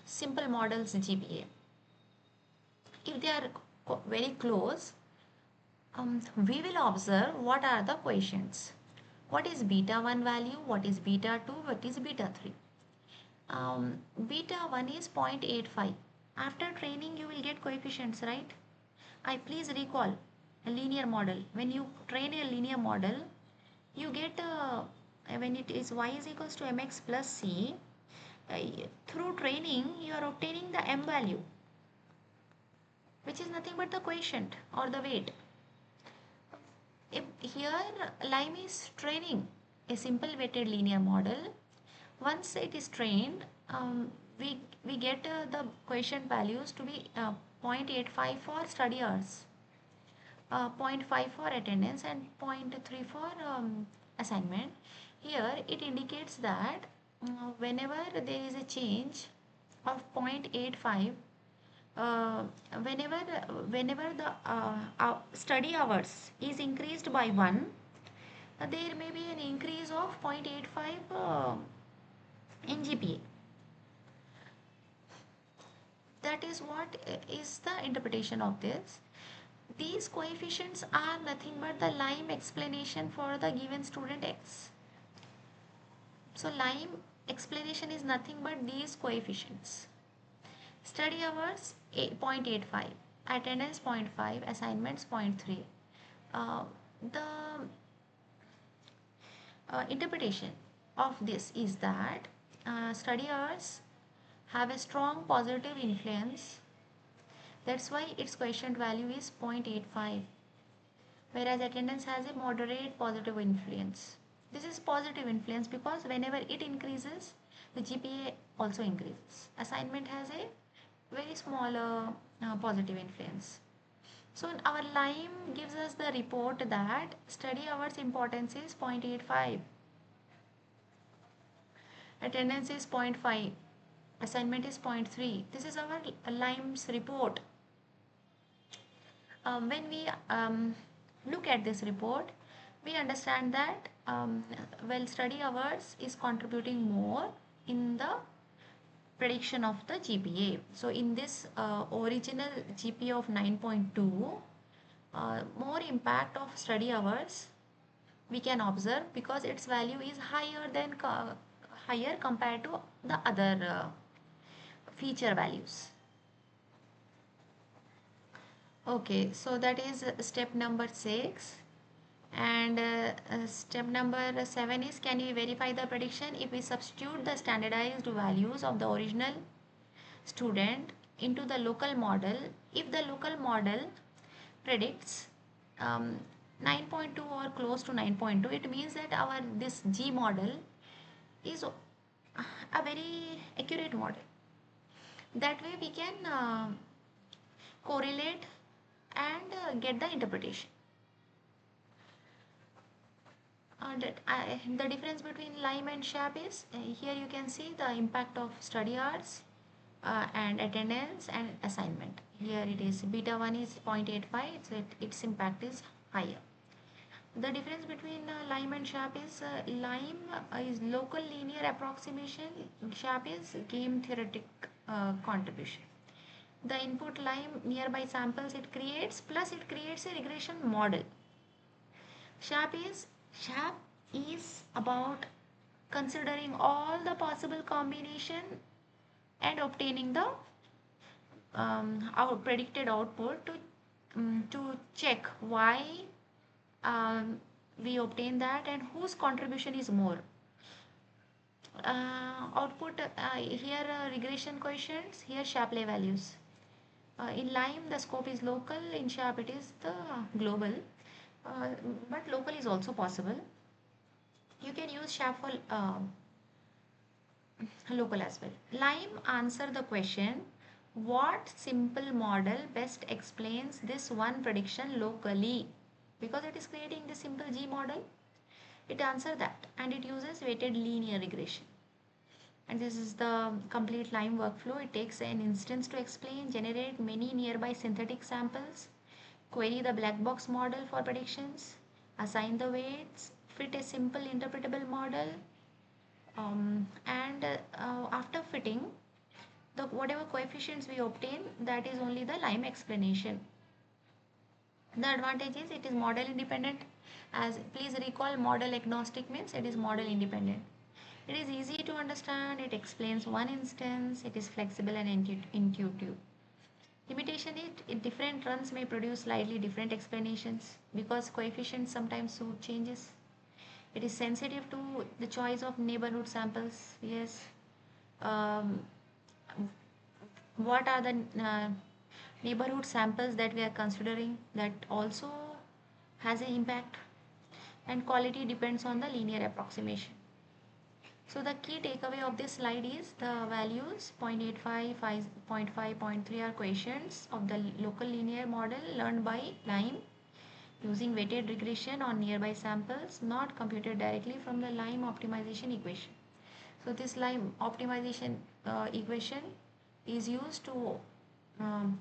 simple models GPA. If they are very close, we will observe what are the coefficients. What is beta 1 value, what is beta 2, what is beta 3. Beta 1 is 0.85. After training you will get coefficients, right? Please recall a linear model. When you train a linear model, You get when it is y is equals to mx plus c, uh, through training you are obtaining the m value, which is nothing but the quotient or the weight. If here Lime is training a simple weighted linear model. Once it is trained, we get the quotient values to be 0.85 for study hours, zero point 0.5 for attendance, and zero point 0.3 for assignment. Here it indicates that whenever there is a change of 0.85, uh, whenever whenever the study hours is increased by 1, there may be an increase of 0.85 in GPA. That is what is the interpretation of this. These coefficients are nothing but the Lime explanation for the given student X. So Lime explanation is nothing but these coefficients. Study hours 0.85, attendance 0.5, assignments 0.3. The interpretation of this is that study hours have a strong positive influence. That's why its quotient value is 0.85, whereas attendance has a moderate positive influence. This is positive influence because whenever it increases, the GPA also increases. Assignment has a very small positive influence. So our Lime gives us the report that study hours importance is 0.85, attendance is 0.5, assignment is 0.3. This is our Lime's report. When we look at this report, we understand that well, study hours is contributing more in the prediction of the GPA. So in this original GPA of 9.2, more impact of study hours we can observe because its value is higher compared to the other feature values. Okay, so that is step number 6. And step number 7 is, can we verify the prediction if we substitute the standardized values of the original student into the local model? If the local model predicts 9.2 or close to 9.2, it means that our this G model is a very accurate model. That way we can correlate and get the interpretation. The difference between Lime and SHAP is here you can see the impact of study hours and attendance and assignment. Here it is beta 1 is 0.85, so its impact is higher. The difference between Lime and SHAP is Lime is local linear approximation, SHAP is game theoretic contribution. The input Lime nearby samples it creates, plus it creates a regression model. SHAP is about considering all the possible combination and obtaining the our predicted output to check why we obtain that and whose contribution is more. Output here regression coefficients, here Shapley values. In Lime the scope is local, in SHAP it is the global, but local is also possible. You can use SHAP for local as well. Lime answer the question, what simple model best explains this one prediction locally? Because it is creating the simple G model, it answers that and it uses weighted linear regression. And this is the complete Lime workflow. It takes an instance to explain, generate many nearby synthetic samples, query the black box model for predictions, assign the weights, fit a simple interpretable model, and after fitting the whatever coefficients we obtain, that is only the Lime explanation. The advantage is it is model independent. As please recall, model agnostic means it is model independent. It is easy to understand, it explains one instance, it is flexible and intuitive. Limitation is different runs may produce slightly different explanations because coefficients sometimes suit changes. It is sensitive to the choice of neighborhood samples. Yes. Um, what are the neighborhood samples that we are considering, that also has an impact. And quality depends on the linear approximation. So the key takeaway of this slide is the values 0.85, 5.5, 0.3 are coefficients of the local linear model learned by LIME using weighted regression on nearby samples, not computed directly from the LIME optimization equation. So this LIME optimization equation is used to um,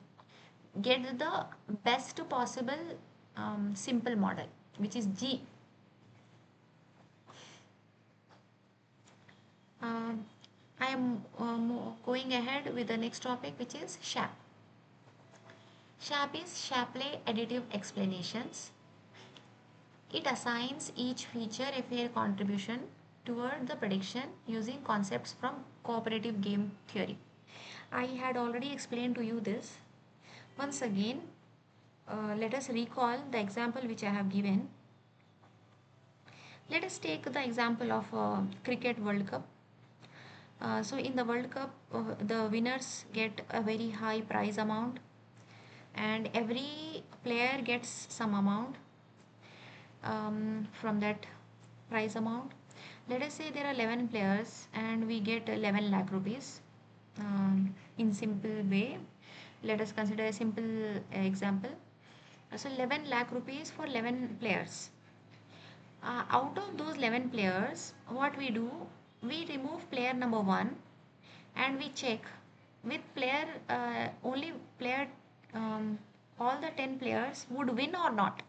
get the best possible simple model, which is G. Um, I am going ahead with the next topic, which is SHAP. SHAP is Shapley Additive Explanations. It assigns each feature a fair contribution toward the prediction using concepts from cooperative game theory. I had already explained to you this. Once again, let us recall the example which I have given. Let us take the example of Cricket World Cup. So in the World Cup, the winners get a very high prize amount, and every player gets some amount from that prize amount. Let us say there are 11 players and we get 11 lakh rupees. In simple way, let us consider a simple example. So 11 lakh rupees for 11 players. Out of those 11 players, what we do, we remove player number 1 and we check with player only player all the 10 players would win or not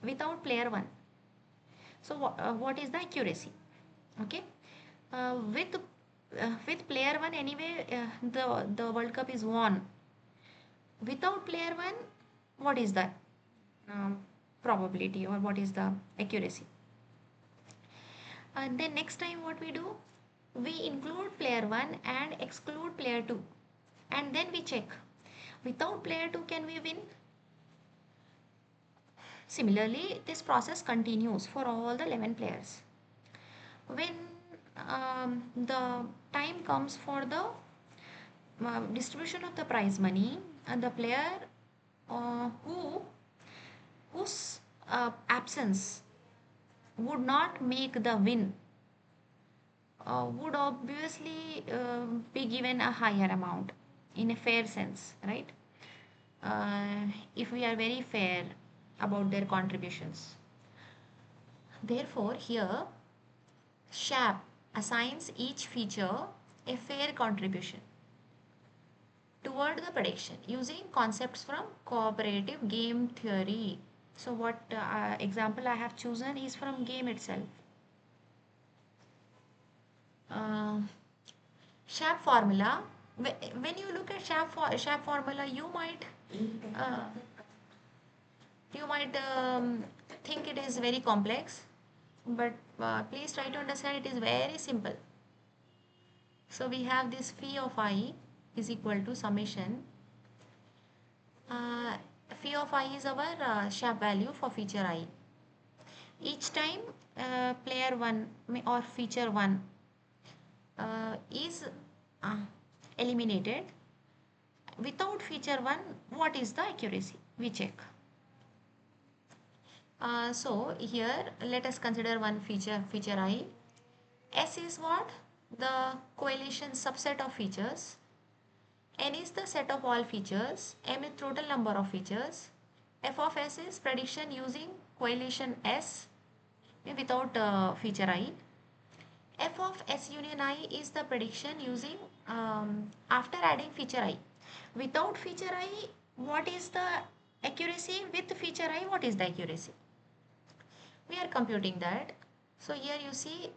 without player 1. So what is the accuracy? Okay. With player 1 anyway, the World Cup is won. Without player 1, what is the um, probability, or what is the accuracy? And then next time what we do, we include player 1 and exclude player 2, and then we check without player 2 can we win. Similarly, this process continues for all the 11 players. When the time comes for the distribution of the prize money, and the player whose absence would not make the win would obviously be given a higher amount in a fair sense, right? If we are very fair about their contributions. Therefore, here SHAP assigns each feature a fair contribution toward the prediction using concepts from cooperative game theory. So what example I have chosen is from game itself. Uh, SHAP formula. When you look at SHAP formula, uh, you might think it is very complex, but please try to understand it is very simple. So we have this phi of I is equal to summation. Uh, Phi of I is our SHAP value for feature I. Each time player 1 or feature 1 is uh, eliminated, without feature 1, what is the accuracy? We check. So here let us consider one feature I. S is what? The correlation subset of features. N is the set of all features. M is total number of features. F of S is prediction using correlation S without feature I. F of S union I is the prediction using after adding feature I. Without feature I, what is the accuracy? With feature I, what is the accuracy? We are computing that. So here you see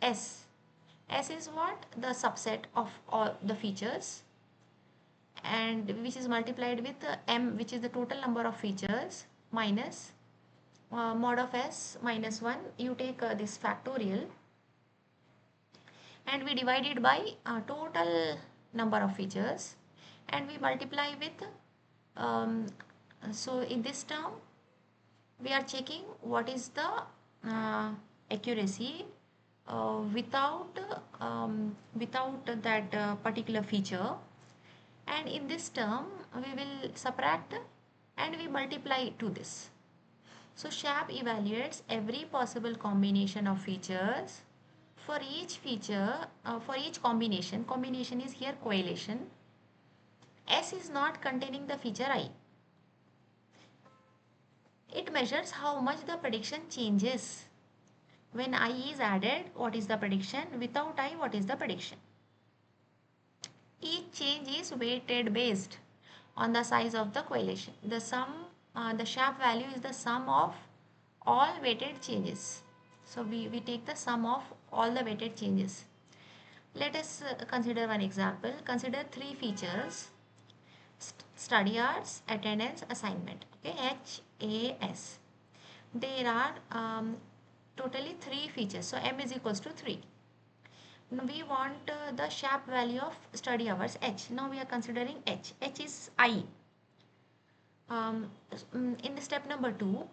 S. S is what? The subset of all the features, and which is multiplied with M, which is the total number of features, minus mod of S minus 1. You take this factorial and we divide it by total number of features, and we multiply with so in this term we are checking what is the accuracy without that particular feature, and in this term we will subtract and we multiply to this. So SHAP evaluates every possible combination of features. For each feature, for each combination is here correlation. S is not containing the feature I. It measures how much the prediction changes. When I is added, what is the prediction? Without I, what is the prediction? Each change is weighted based on the size of the correlation. The SHAP value is the sum of all weighted changes. So we take the sum of all the weighted changes. Let us consider one example. Consider three features: study hours, attendance, assignment. Okay, HAS. There are totally three features. So M is equals to 3. Now we want the SHAP value of study hours H. Now we are considering H. H is I. In the step number 2,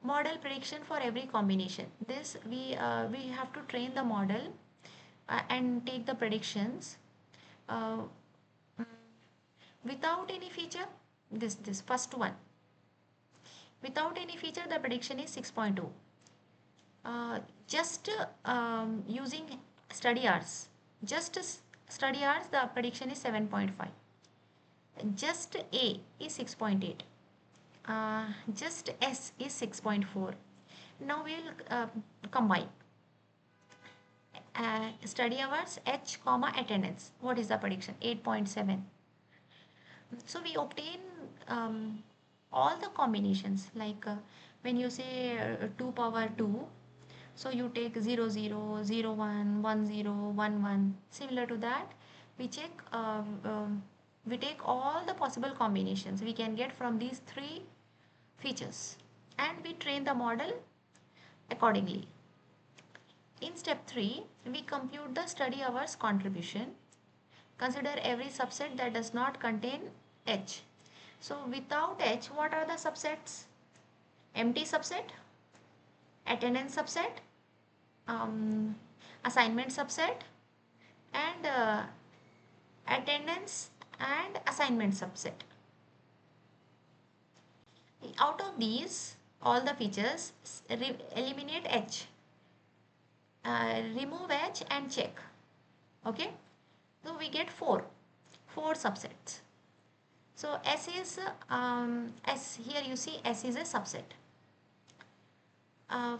model prediction for every combination. This we have to train the model and take the predictions uh, without any feature. This first one, without any feature, the prediction is 6.2. Just using study hours, just study hours, the prediction is 7.5. Just A is 6.8. Just S is 6.4. Now we will combine study hours H comma attendance. What is the prediction? 8.7. So we obtain all the combinations, like when you say 2 power 2, so you take 0 0 0 1 1 0 1 1. Similar to that, we check we take all the possible combinations we can get from these three features and we train the model accordingly. In step 3, we compute the study hours contribution. Consider every subset that does not contain H. So without H, what are the subsets? Empty subset, attendance subset, assignment subset, and attendance and assignment subset. Out of these, all the features, eliminate H, remove H and check. Okay, so we get four subsets. So S is S, here you see S is a subset.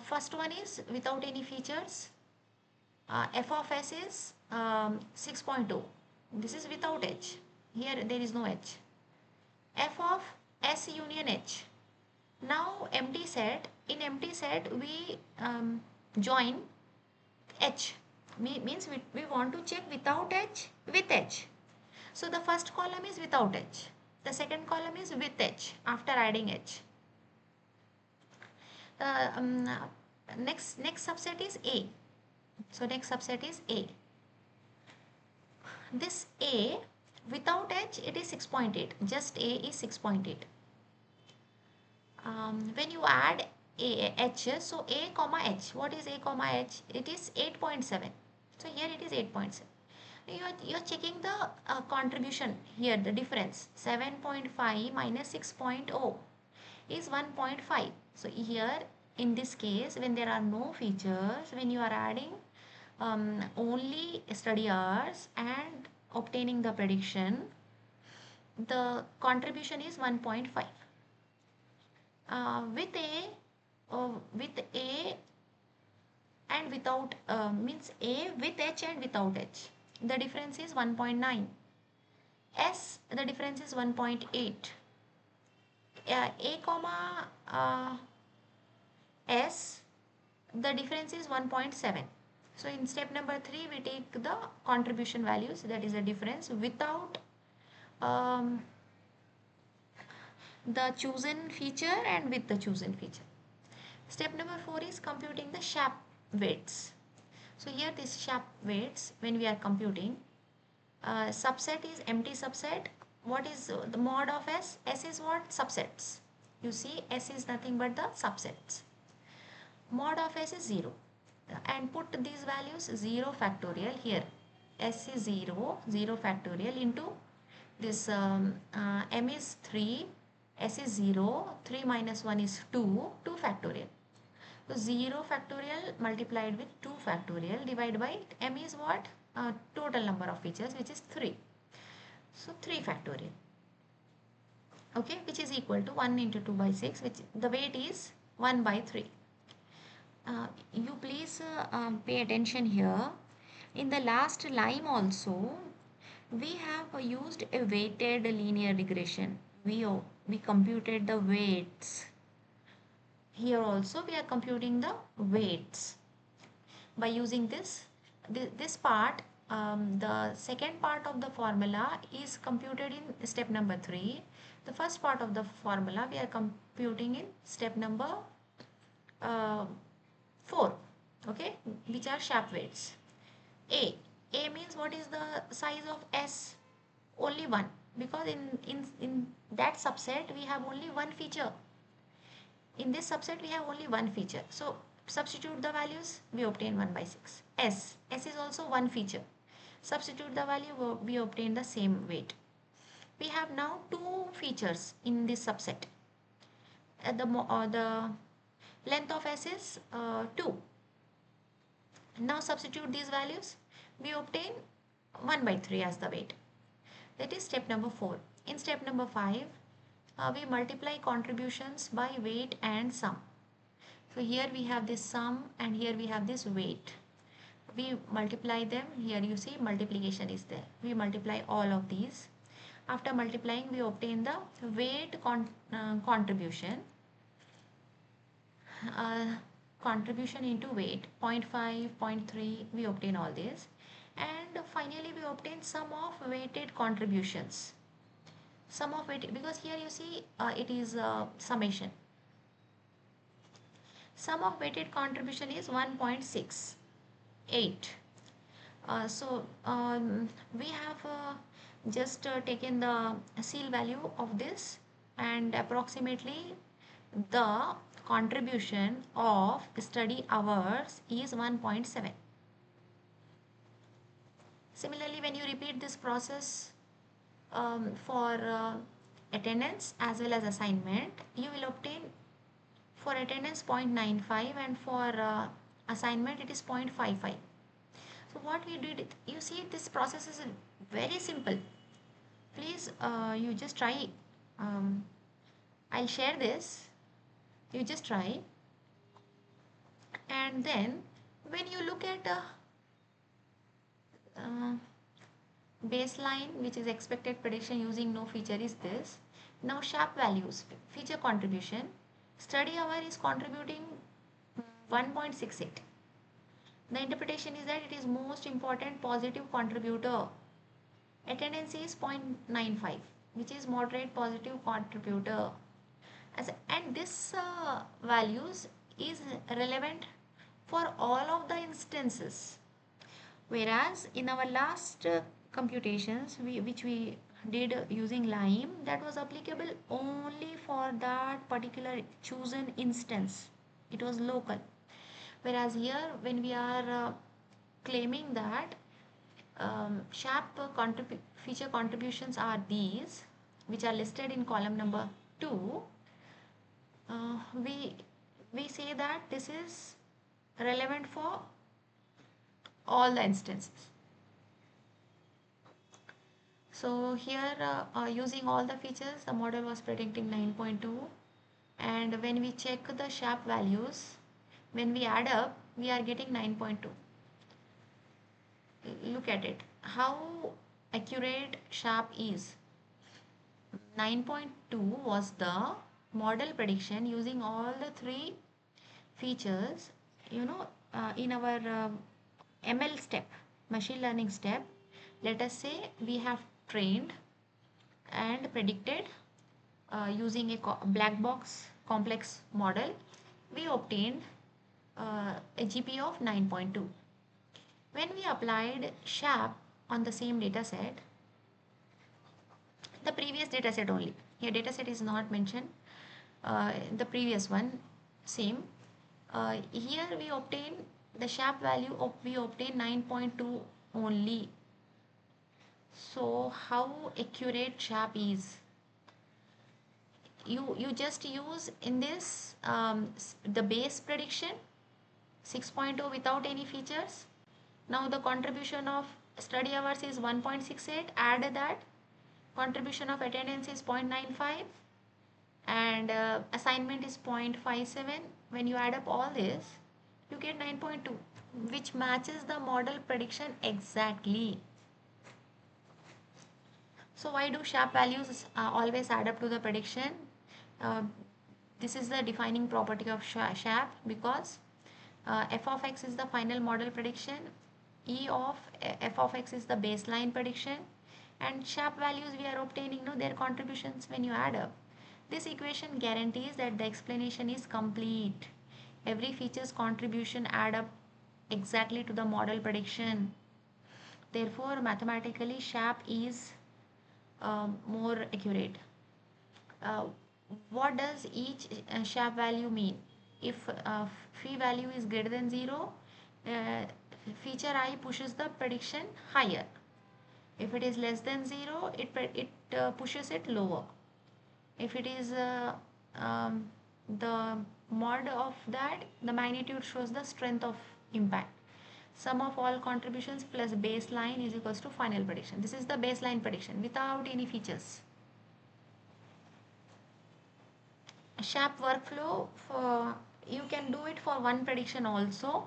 First one is without any features. F of S is 6.2. This is without H. Here there is no H. F of S union H. Now empty set. In empty set we join H. Means we want to check without H with H. So the first column is without H. The second column is with H after adding H. Next subset is A. So next subset is A. This A without H, it is 6.8. Just A is 6.8. When you add H, so A comma H. What is A comma H? It is 8.7. So here it is 8.7. You are checking the contribution here, the difference. 7.5 minus 6.0 is 1.5. So here in this case, when there are no features, when you are adding only study hours and obtaining the prediction, the contribution is 1.5. With A and without, means A with H and without H, the difference is 1.9. S, the difference is 1.8. A comma S, the difference is 1.7. So in step number 3, we take the contribution values, that is the difference, without the chosen feature and with the chosen feature. Step number 4 is computing the SHAP weights. So here this SHAP weights, when we are computing, subset is empty subset. What is the mod of S? S is what? Subsets. You see, S is nothing but the subsets. Mod of S is 0. and put these values 0 factorial here. S is 0, 0 factorial into this m is 3, s is 0, 3 minus 1 is 2, 2 factorial. So 0 factorial multiplied with 2 factorial divided by m is what? Total number of features, which is 3. So 3 factorial. Okay, which is equal to 1 into 2 by 6, which the weight is 1 by 3. You please pay attention here. In the last line also, we have used a weighted linear regression. We computed the weights. Here also we are computing the weights by using this part. The second part of the formula is computed in step number 3. The first part of the formula we are computing in step number 4. Okay, which are sharp weights. A means what is the size of S? Only 1, because in that subset we have only one feature. In this subset we have only one feature. So substitute the values, we obtain 1 by 6. S is also one feature. Substitute the value, we obtain the same weight. We have now two features in this subset. The length of S is 2. Now substitute these values, we obtain 1 by 3 as the weight. That is step number 4. In step number 5, we multiply contributions by weight and sum. So here we have this sum and here we have this weight. We multiply them. Here you see multiplication is there. We multiply all of these. After multiplying, we obtain the weight contribution. Contribution into weight 0.5, 0.3, we obtain all this, and finally we obtain sum of weighted contributions. Sum of weighted, because here you see it is summation. Sum of weighted contribution is 1.68. So we have just taken the seal value of this, and approximately the contribution of study hours is 1.7. Similarly, when you repeat this process for attendance as well as assignment, you will obtain for attendance 0.95 and for assignment it is 0.55. So what we did, you see this process is very simple. Please you just try. I'll share this. You just try, and then when you look at baseline, which is expected prediction using no feature, is this. Now sharp values, feature contribution, study hour is contributing 1.68. The interpretation is that it is most important positive contributor. Attendance is 0.95, which is moderate positive contributor. And this values is relevant for all of the instances, whereas in our last computations which we did using Lime, that was applicable only for that particular chosen instance. It was local, whereas here when we are claiming that sharp feature contributions are these, which are listed in column number 2, we say that this is relevant for all the instances. So here using all the features, the model was predicting 9.2, and when we check the sharp values, when we add up, we are getting 9.2. Look at it, how accurate sharp is. 9.2 was the model prediction using all the 3 features. In our ML step, machine learning step, let us say we have trained and predicted using a black box complex model, we obtained a GPA of 9.2. When we applied sharp on the same data set, the previous data set only, here data set is not mentioned, the previous one same, here we obtain the sharp value of we obtain 9.2 only. So how accurate sharp is? You just use in this the base prediction 6.0 without any features. Now the contribution of study hours is 1.68. Add that. Contribution of attendance is 0.95 and assignment is 0.57. When you add up all this, you get 9.2, which matches the model prediction exactly. So why do sharp values always add up to the prediction? Uh, this is the defining property of sharp, because f of x is the final model prediction, e of f of x is the baseline prediction, and sharp values we are obtaining their contributions when you add up. This equation guarantees that the explanation is complete. Every feature's contribution add up exactly to the model prediction. Therefore, mathematically, sharp is more accurate. Uh, what does each sharp value mean? If phi value is greater than 0, uh, feature I pushes the prediction higher. If it is less than 0, it pushes it lower. If it is the mod of that, the magnitude shows the strength of impact. Sum of all contributions plus baseline is equals to final prediction. This is the baseline prediction without any features. Sharp workflow, for you can do it for one prediction also.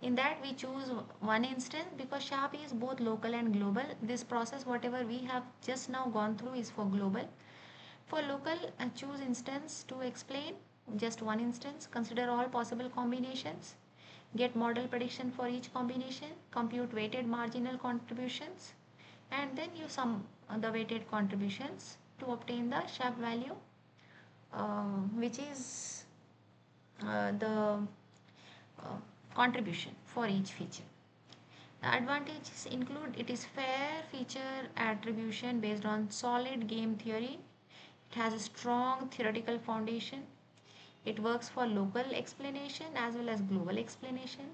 In that we choose one instance, because sharp is both local and global. This process whatever we have just now gone through is for global. For local, choose instance to explain just one instance. Consider all possible combinations. Get model prediction for each combination. Compute weighted marginal contributions. And then you sum the weighted contributions to obtain the sharp value, which is the contribution for each feature. The advantages include it is fair feature attribution based on solid game theory. It has a strong theoretical foundation. It works for local explanation as well as global explanation.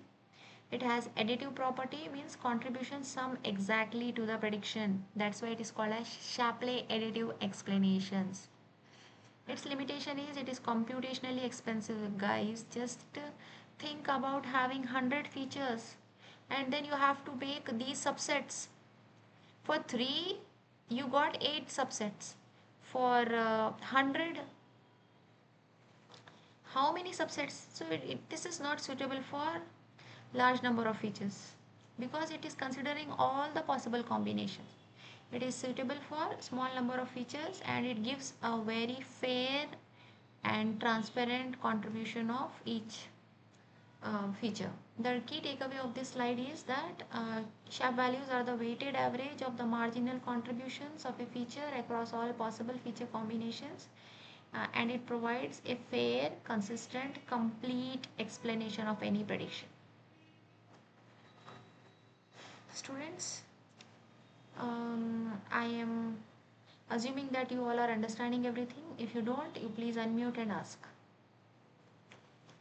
It has additive property, means contributions sum exactly to the prediction. That's why it is called as Shapley additive explanations. Its limitation is it is computationally expensive, guys. Just think about having 100 features and then you have to make these subsets. For 3, you got 8 subsets. For 100, how many subsets? So this is not suitable for large number of features, because it is considering all the possible combinations. It is suitable for small number of features and it gives a very fair and transparent contribution of each feature. The key takeaway of this slide is that sharp values are the weighted average of the marginal contributions of a feature across all possible feature combinations, and it provides a fair, consistent, complete explanation of any prediction. Students, I am assuming that you all are understanding everything. If you don't, you please unmute and ask.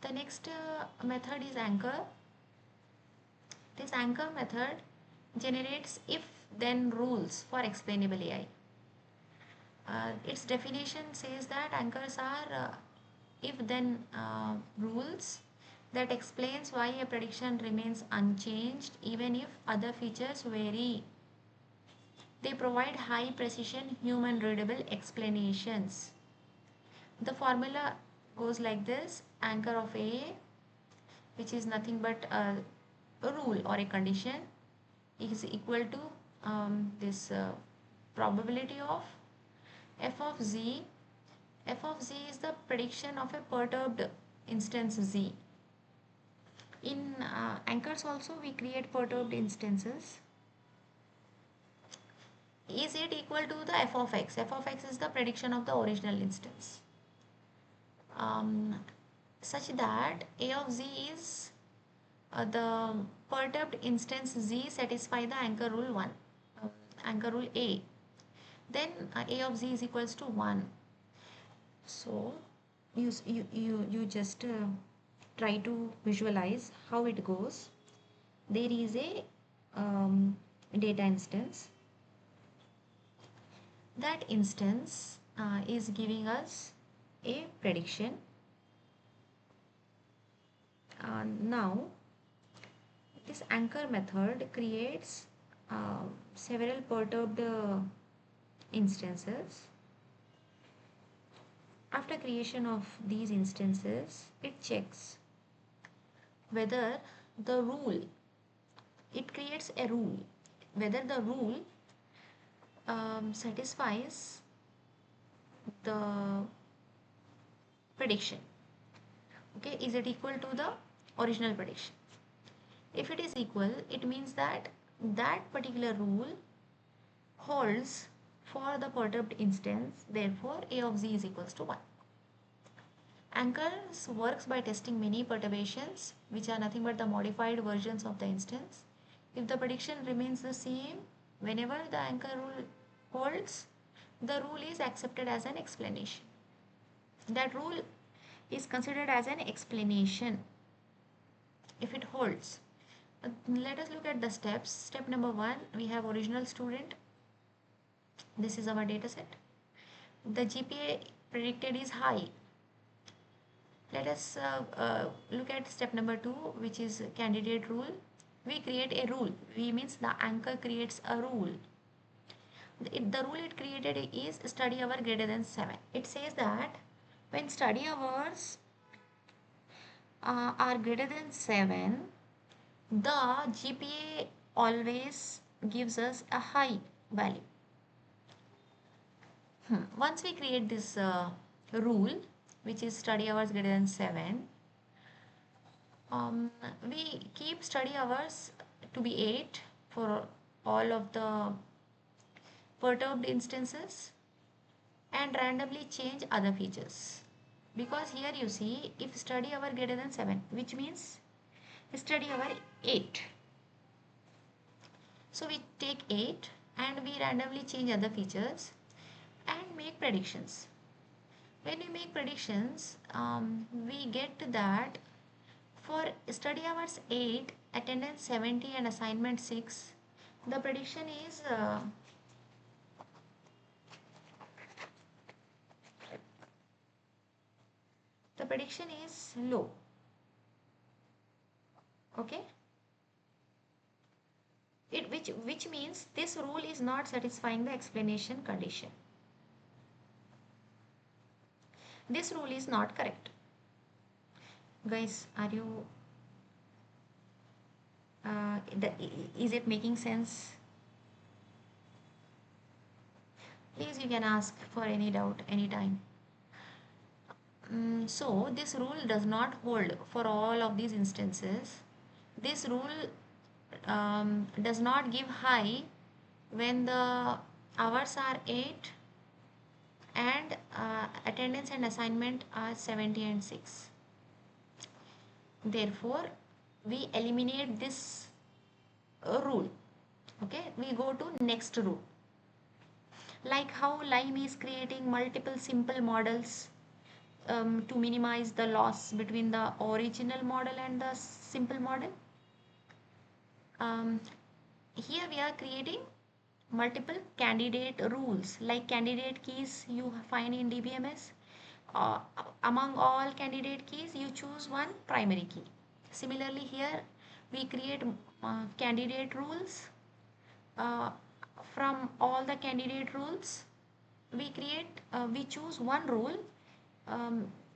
The next method is anchor. This anchor method generates if-then rules for explainable AI. Its definition says that anchors are if-then rules that explains why a prediction remains unchanged even if other features vary. They provide high precision human readable explanations. The formula goes like this: anchor of A, which is nothing but a rule or a condition, is equal to this probability of f of z. F of z is the prediction of a perturbed instance z. In anchors also we create perturbed instances. Is it equal to the f of x? F of x is the prediction of the original instance. Such that A of z is the perturbed instance z satisfy the anchor rule 1, anchor rule A. Then A of z is equals to 1. So you just try to visualize how it goes. There is a data instance. That instance is giving us a prediction. Now this anchor method creates several perturbed instances. After creation of these instances, it checks whether the rule, it creates a rule, whether the rule satisfies the prediction. Okay, is it equal to the original prediction? If it is equal, it means that that particular rule holds for the perturbed instance, therefore a of z is equals to 1. Anchors works by testing many perturbations, which are nothing but the modified versions of the instance. If the prediction remains the same, whenever the anchor rule holds, the rule is accepted as an explanation. That rule is considered as an explanation if it holds. Let us look at the steps. Step number 1, we have original student. This is our data set. The GPA predicted is high. Let us look at step number 2, which is candidate rule. We create a rule. We means the anchor creates a rule. The rule it created is study hour greater than 7. It says that when study hours are greater than 7, the GPA always gives us a high value. Once we create this rule, which is study hours greater than 7, we keep study hours to be 8 for all of the perturbed instances and randomly change other features. Because here you see, if study hour greater than 7, which means study hour 8. So we take 8 and we randomly change other features and make predictions. When we make predictions, we get that for study hours 8, attendance 70 and assignment 6, the prediction is low. Okay, which means this rule is not satisfying the explanation condition. This rule is not correct. Guys, are you is it making sense? Please, you can ask for any doubt anytime. So this rule does not hold for all of these instances. This rule does not give high when the hours are 8 and attendance and assignment are 70 and 6. Therefore, we eliminate this rule. Okay, we go to next rule. Like how Lime is creating multiple simple models to minimize the loss between the original model and the simple model. Here we are creating multiple candidate rules, like candidate keys you find in DBMS. Among all candidate keys, you choose one primary key. Similarly, here we create candidate rules. From all the candidate rules, we choose one rule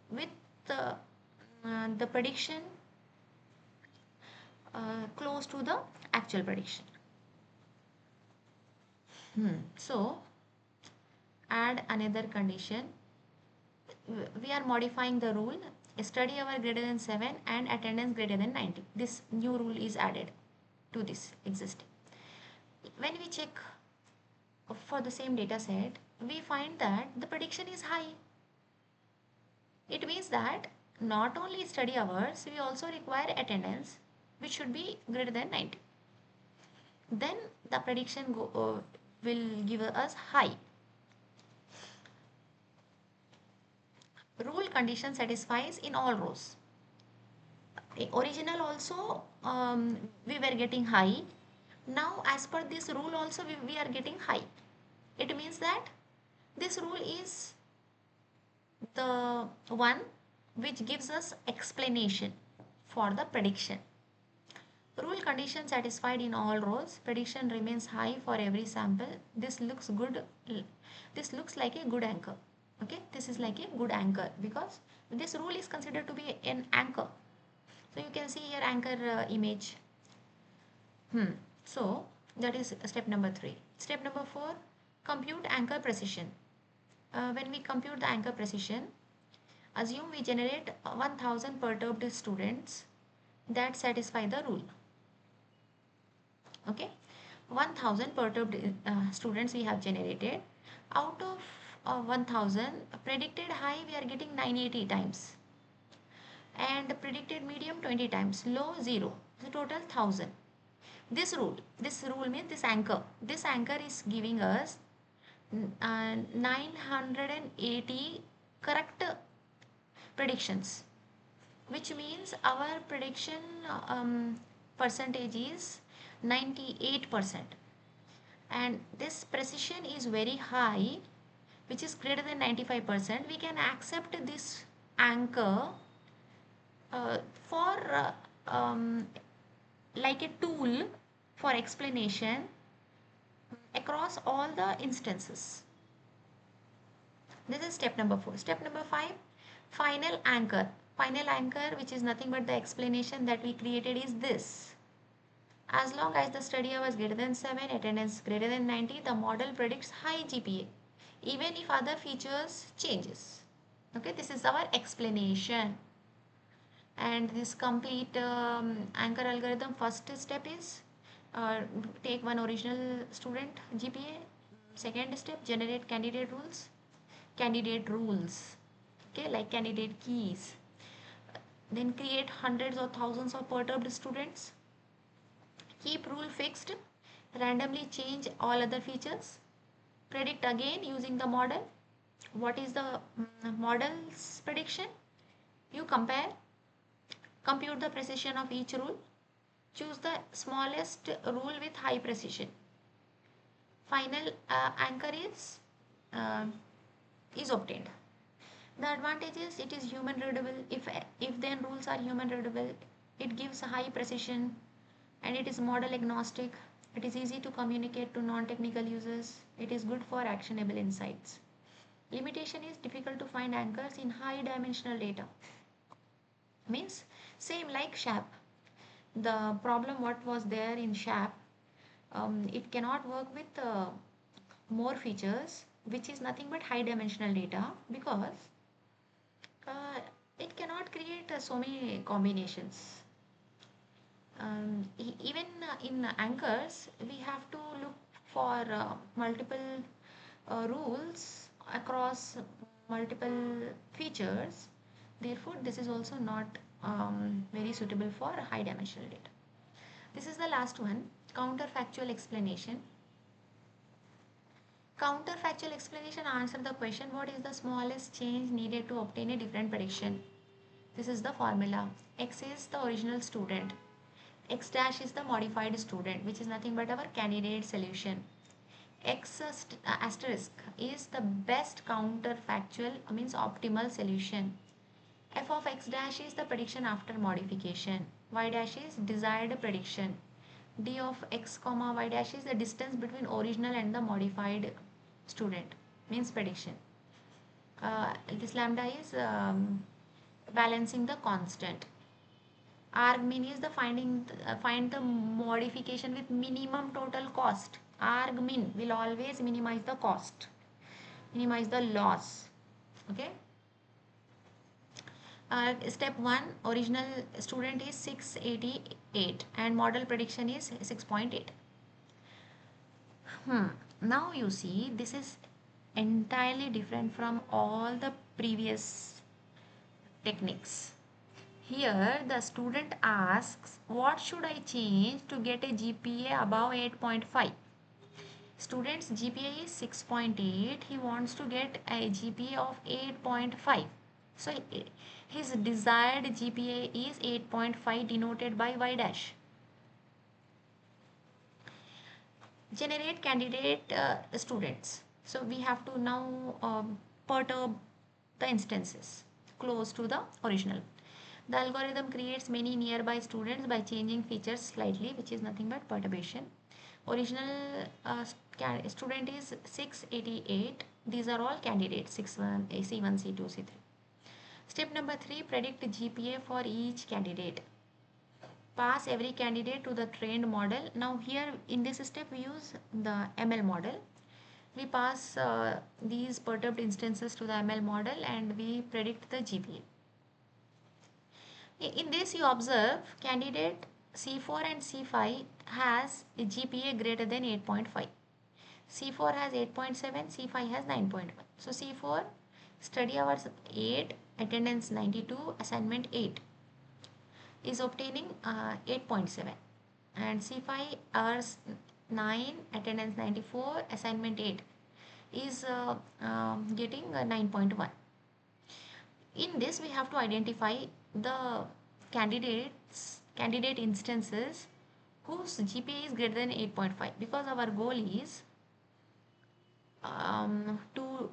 with the prediction close to the actual prediction. So add another condition. We are modifying the rule study hour greater than 7 and attendance greater than 90. This new rule is added to this existing. When we check for the same data set, we find that the prediction is high. It means that not only study hours, we also require attendance, which should be greater than 90. Then the prediction will give us high. Rule condition satisfies in all rows. Original also we were getting high. Now as per this rule also we are getting high. It means that this rule is the one which gives us explanation for the prediction. Rule condition satisfied in all rows. Prediction remains high for every sample. This looks good. This looks like a good anchor. Okay, this is like a good anchor because this rule is considered to be an anchor. So you can see here anchor image. So that is step number 3. Step number 4, compute anchor precision. When we compute the anchor precision, assume we generate 1000 perturbed students that satisfy the rule. Okay, 1000 perturbed students we have generated. Out of 1000 predicted high we are getting 980 times, and predicted medium 20 times, low 0, so total 1000. This rule means this anchor is giving us 980 correct predictions, which means our prediction percentage is 98%, and this precision is very high, which is greater than 95%. We can accept this anchor for like a tool for explanation across all the instances. This is step number 4. Step number 5, final anchor. Final anchor, which is nothing but the explanation that we created, is this. As long as the study hours greater than 7, attendance greater than 90, the model predicts high GPA, even if other features changes. Okay, this is our explanation. And this complete anchor algorithm, first step is take one original student GPA. Second step, generate candidate rules, okay, like candidate keys. Then create hundreds or thousands of perturbed students. Keep rule fixed, randomly change all other features. Predict again using the model. What is the model's prediction? You compute the precision of each rule. Choose the smallest rule with high precision. Final anchor is obtained. The advantage is it is human readable. If then rules are human readable, it gives a high precision, and it is model agnostic. It is easy to communicate to non-technical users. It is good for actionable insights. Limitation is difficult to find anchors in high dimensional data. Means same like SHAP. The problem what was there in SHAP, it cannot work with more features, which is nothing but high dimensional data, because it cannot create so many combinations. Even in anchors, we have to look for multiple rules across multiple features. Therefore, this is also not very suitable for high dimensional data. This is the last one, counterfactual explanation. Counterfactual explanation answer the question, what is the smallest change needed to obtain a different prediction? This is the formula. X is the original student. X dash is the modified student, which is nothing but our candidate solution. X asterisk is the best counterfactual, means optimal solution. F of X dash is the prediction after modification. Y dash is desired prediction. D of X comma Y dash is the distance between original and the modified student, means prediction. This lambda is balancing the constant. Arg-min is the find the modification with minimum total cost. Arg-min will always minimize the cost, minimize the loss. Okay. Step 1, original student is 688 and model prediction is 6.8. Now you see this is entirely different from all the previous techniques. Here the student asks, what should I change to get a GPA above 8.5? Student's GPA is 6.8. He wants to get a GPA of 8.5. So his desired GPA is 8.5 denoted by Y dash. Generate candidate students. So we have to now perturb the instances close to the original. The algorithm creates many nearby students by changing features slightly, which is nothing but perturbation. Original student is 688. These are all candidates, C1, C2, C3. Step number 3, predict GPA for each candidate. Pass every candidate to the trained model. Now here in this step we use the ML model. We pass these perturbed instances to the ML model and we predict the GPA. In this you observe candidate C4 and C5 has a GPA greater than 8.5. C4 has 8.7, C5 has 9.1. So C4 study hours 8, attendance 92, assignment 8 is obtaining 8.7, and C5 hours 9, attendance 94, assignment 8 is getting 9.1. In this we have to identify the candidate instances whose GPA is greater than 8.5, because our goal is to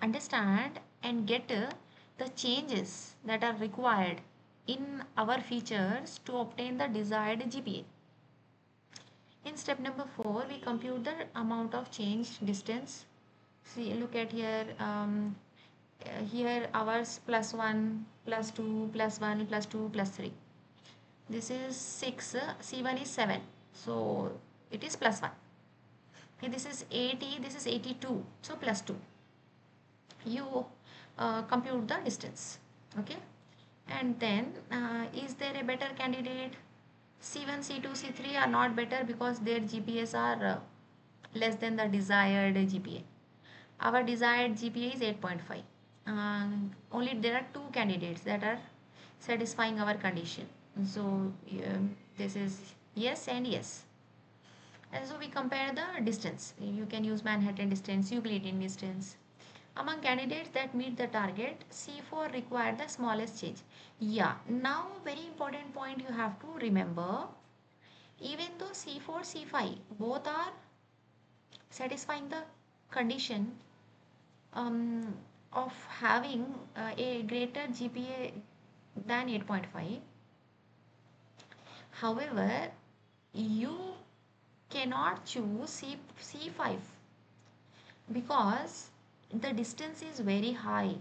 understand and get the changes that are required in our features to obtain the desired GPA. In step number 4, we compute the amount of change distance. See, look at here. Here hours plus 1, plus 2, plus 1, plus 2, plus 3. This is 6. C1 is 7. So it is plus 1. Okay, this is 80. This is 82. So plus 2. You compute the distance. Okay. And then is there a better candidate? C1, C2, C3 are not better because their GPAs are less than the desired GPA. Our desired GPA is 8.5. Only there are two candidates that are satisfying our condition. So this is yes and yes. And so we compare the distance. You can use Manhattan distance, Euclidean distance. Among candidates that meet the target, C4 required the smallest change. Yeah, now very important point you have to remember. Even though C4, C5 both are satisfying the condition of having a greater GPA than 8.5, however, you cannot choose C5 because the distance is very high.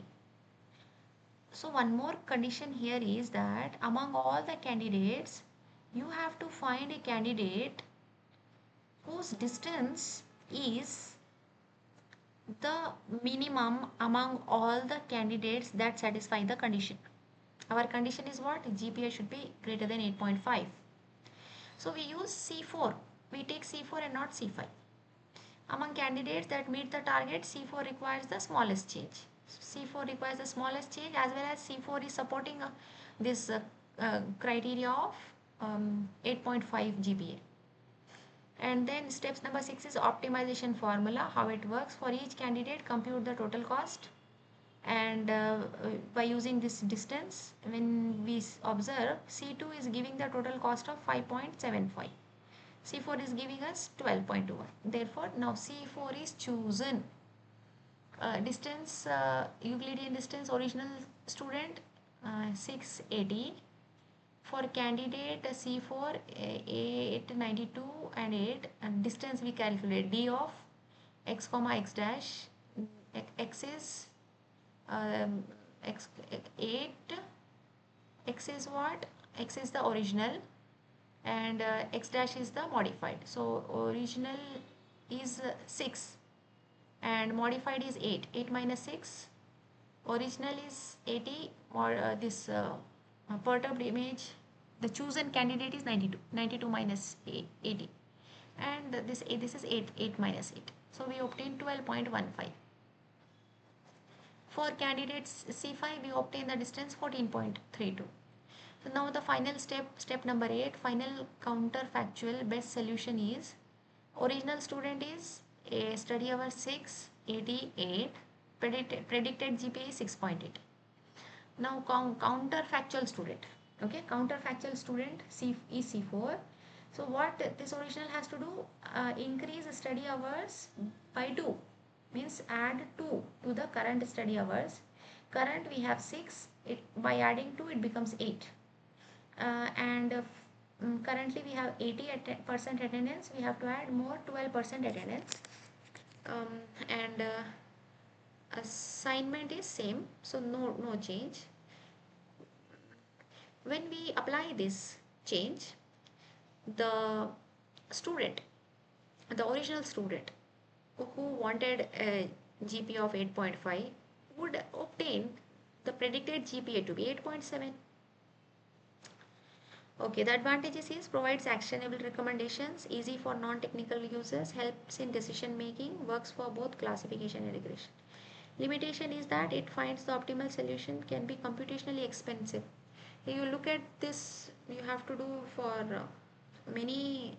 So one more condition here is that among all the candidates, you have to find a candidate whose distance is the minimum among all the candidates that satisfy the condition. Our condition is what? GPA should be greater than 8.5. So we use C4. We take C4 and not C5. Among candidates that meet the target, C4 requires the smallest change. C4 requires the smallest change, as well as C4 is supporting this criteria of 8.5 GPA. And then steps number 6 is optimization formula. How it works: for each candidate, compute the total cost, and by using this distance, when we observe, C2 is giving the total cost of 5.75. C4 is giving us 12.21. Therefore, now C4 is chosen. Distance, Euclidean distance, original student 680. For candidate C4, 892 and 8. And distance we calculate d of x comma x dash. X is x 8. X is what? X is the original, and x dash is the modified. So original is 6 and modified is 8. 8 minus 6. Original is 80, or this perturbed image, the chosen candidate is 92. 92 minus 80, and this is 8. 8 minus 8. So we obtain 12.15. For candidates C5, we obtain the distance 14.32. So now the final step number 8, final counterfactual best solution is: original student is a study hour 688, predicted GPA is 6.8. Now counterfactual student. Okay, counterfactual student is C4. So what this original has to do, increase study hours by 2, means add 2 to the current study hours. Current we have 6, by adding 2 it becomes 8. Currently we have 80% attendance, we have to add more 12% attendance. And assignment is same, so no change. When we apply this change, the student, the original student who wanted a GPA of 8.5 would obtain the predicted GPA to be 8.7. Okay, the advantages is provides actionable recommendations, easy for non-technical users, helps in decision making, works for both classification and regression. Limitation is that it finds the optimal solution can be computationally expensive. If you look at this, you have to do for many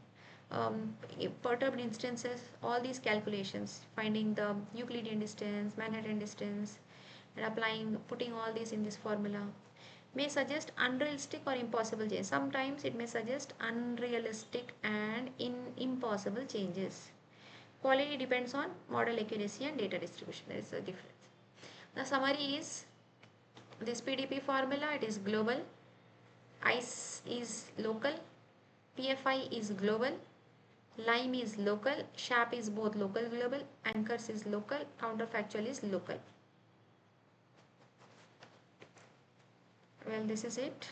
perturbed instances all these calculations, finding the Euclidean distance, Manhattan distance, and putting all these in this formula may suggest unrealistic or impossible changes. Sometimes it may suggest unrealistic and impossible changes. Quality depends on model accuracy and data distribution. There is a difference. The summary is this PDP formula, it is global, ICE is local, PFI is global, LIME is local, SHAP is both local global, anchors is local, counterfactual is local. Well, this is it.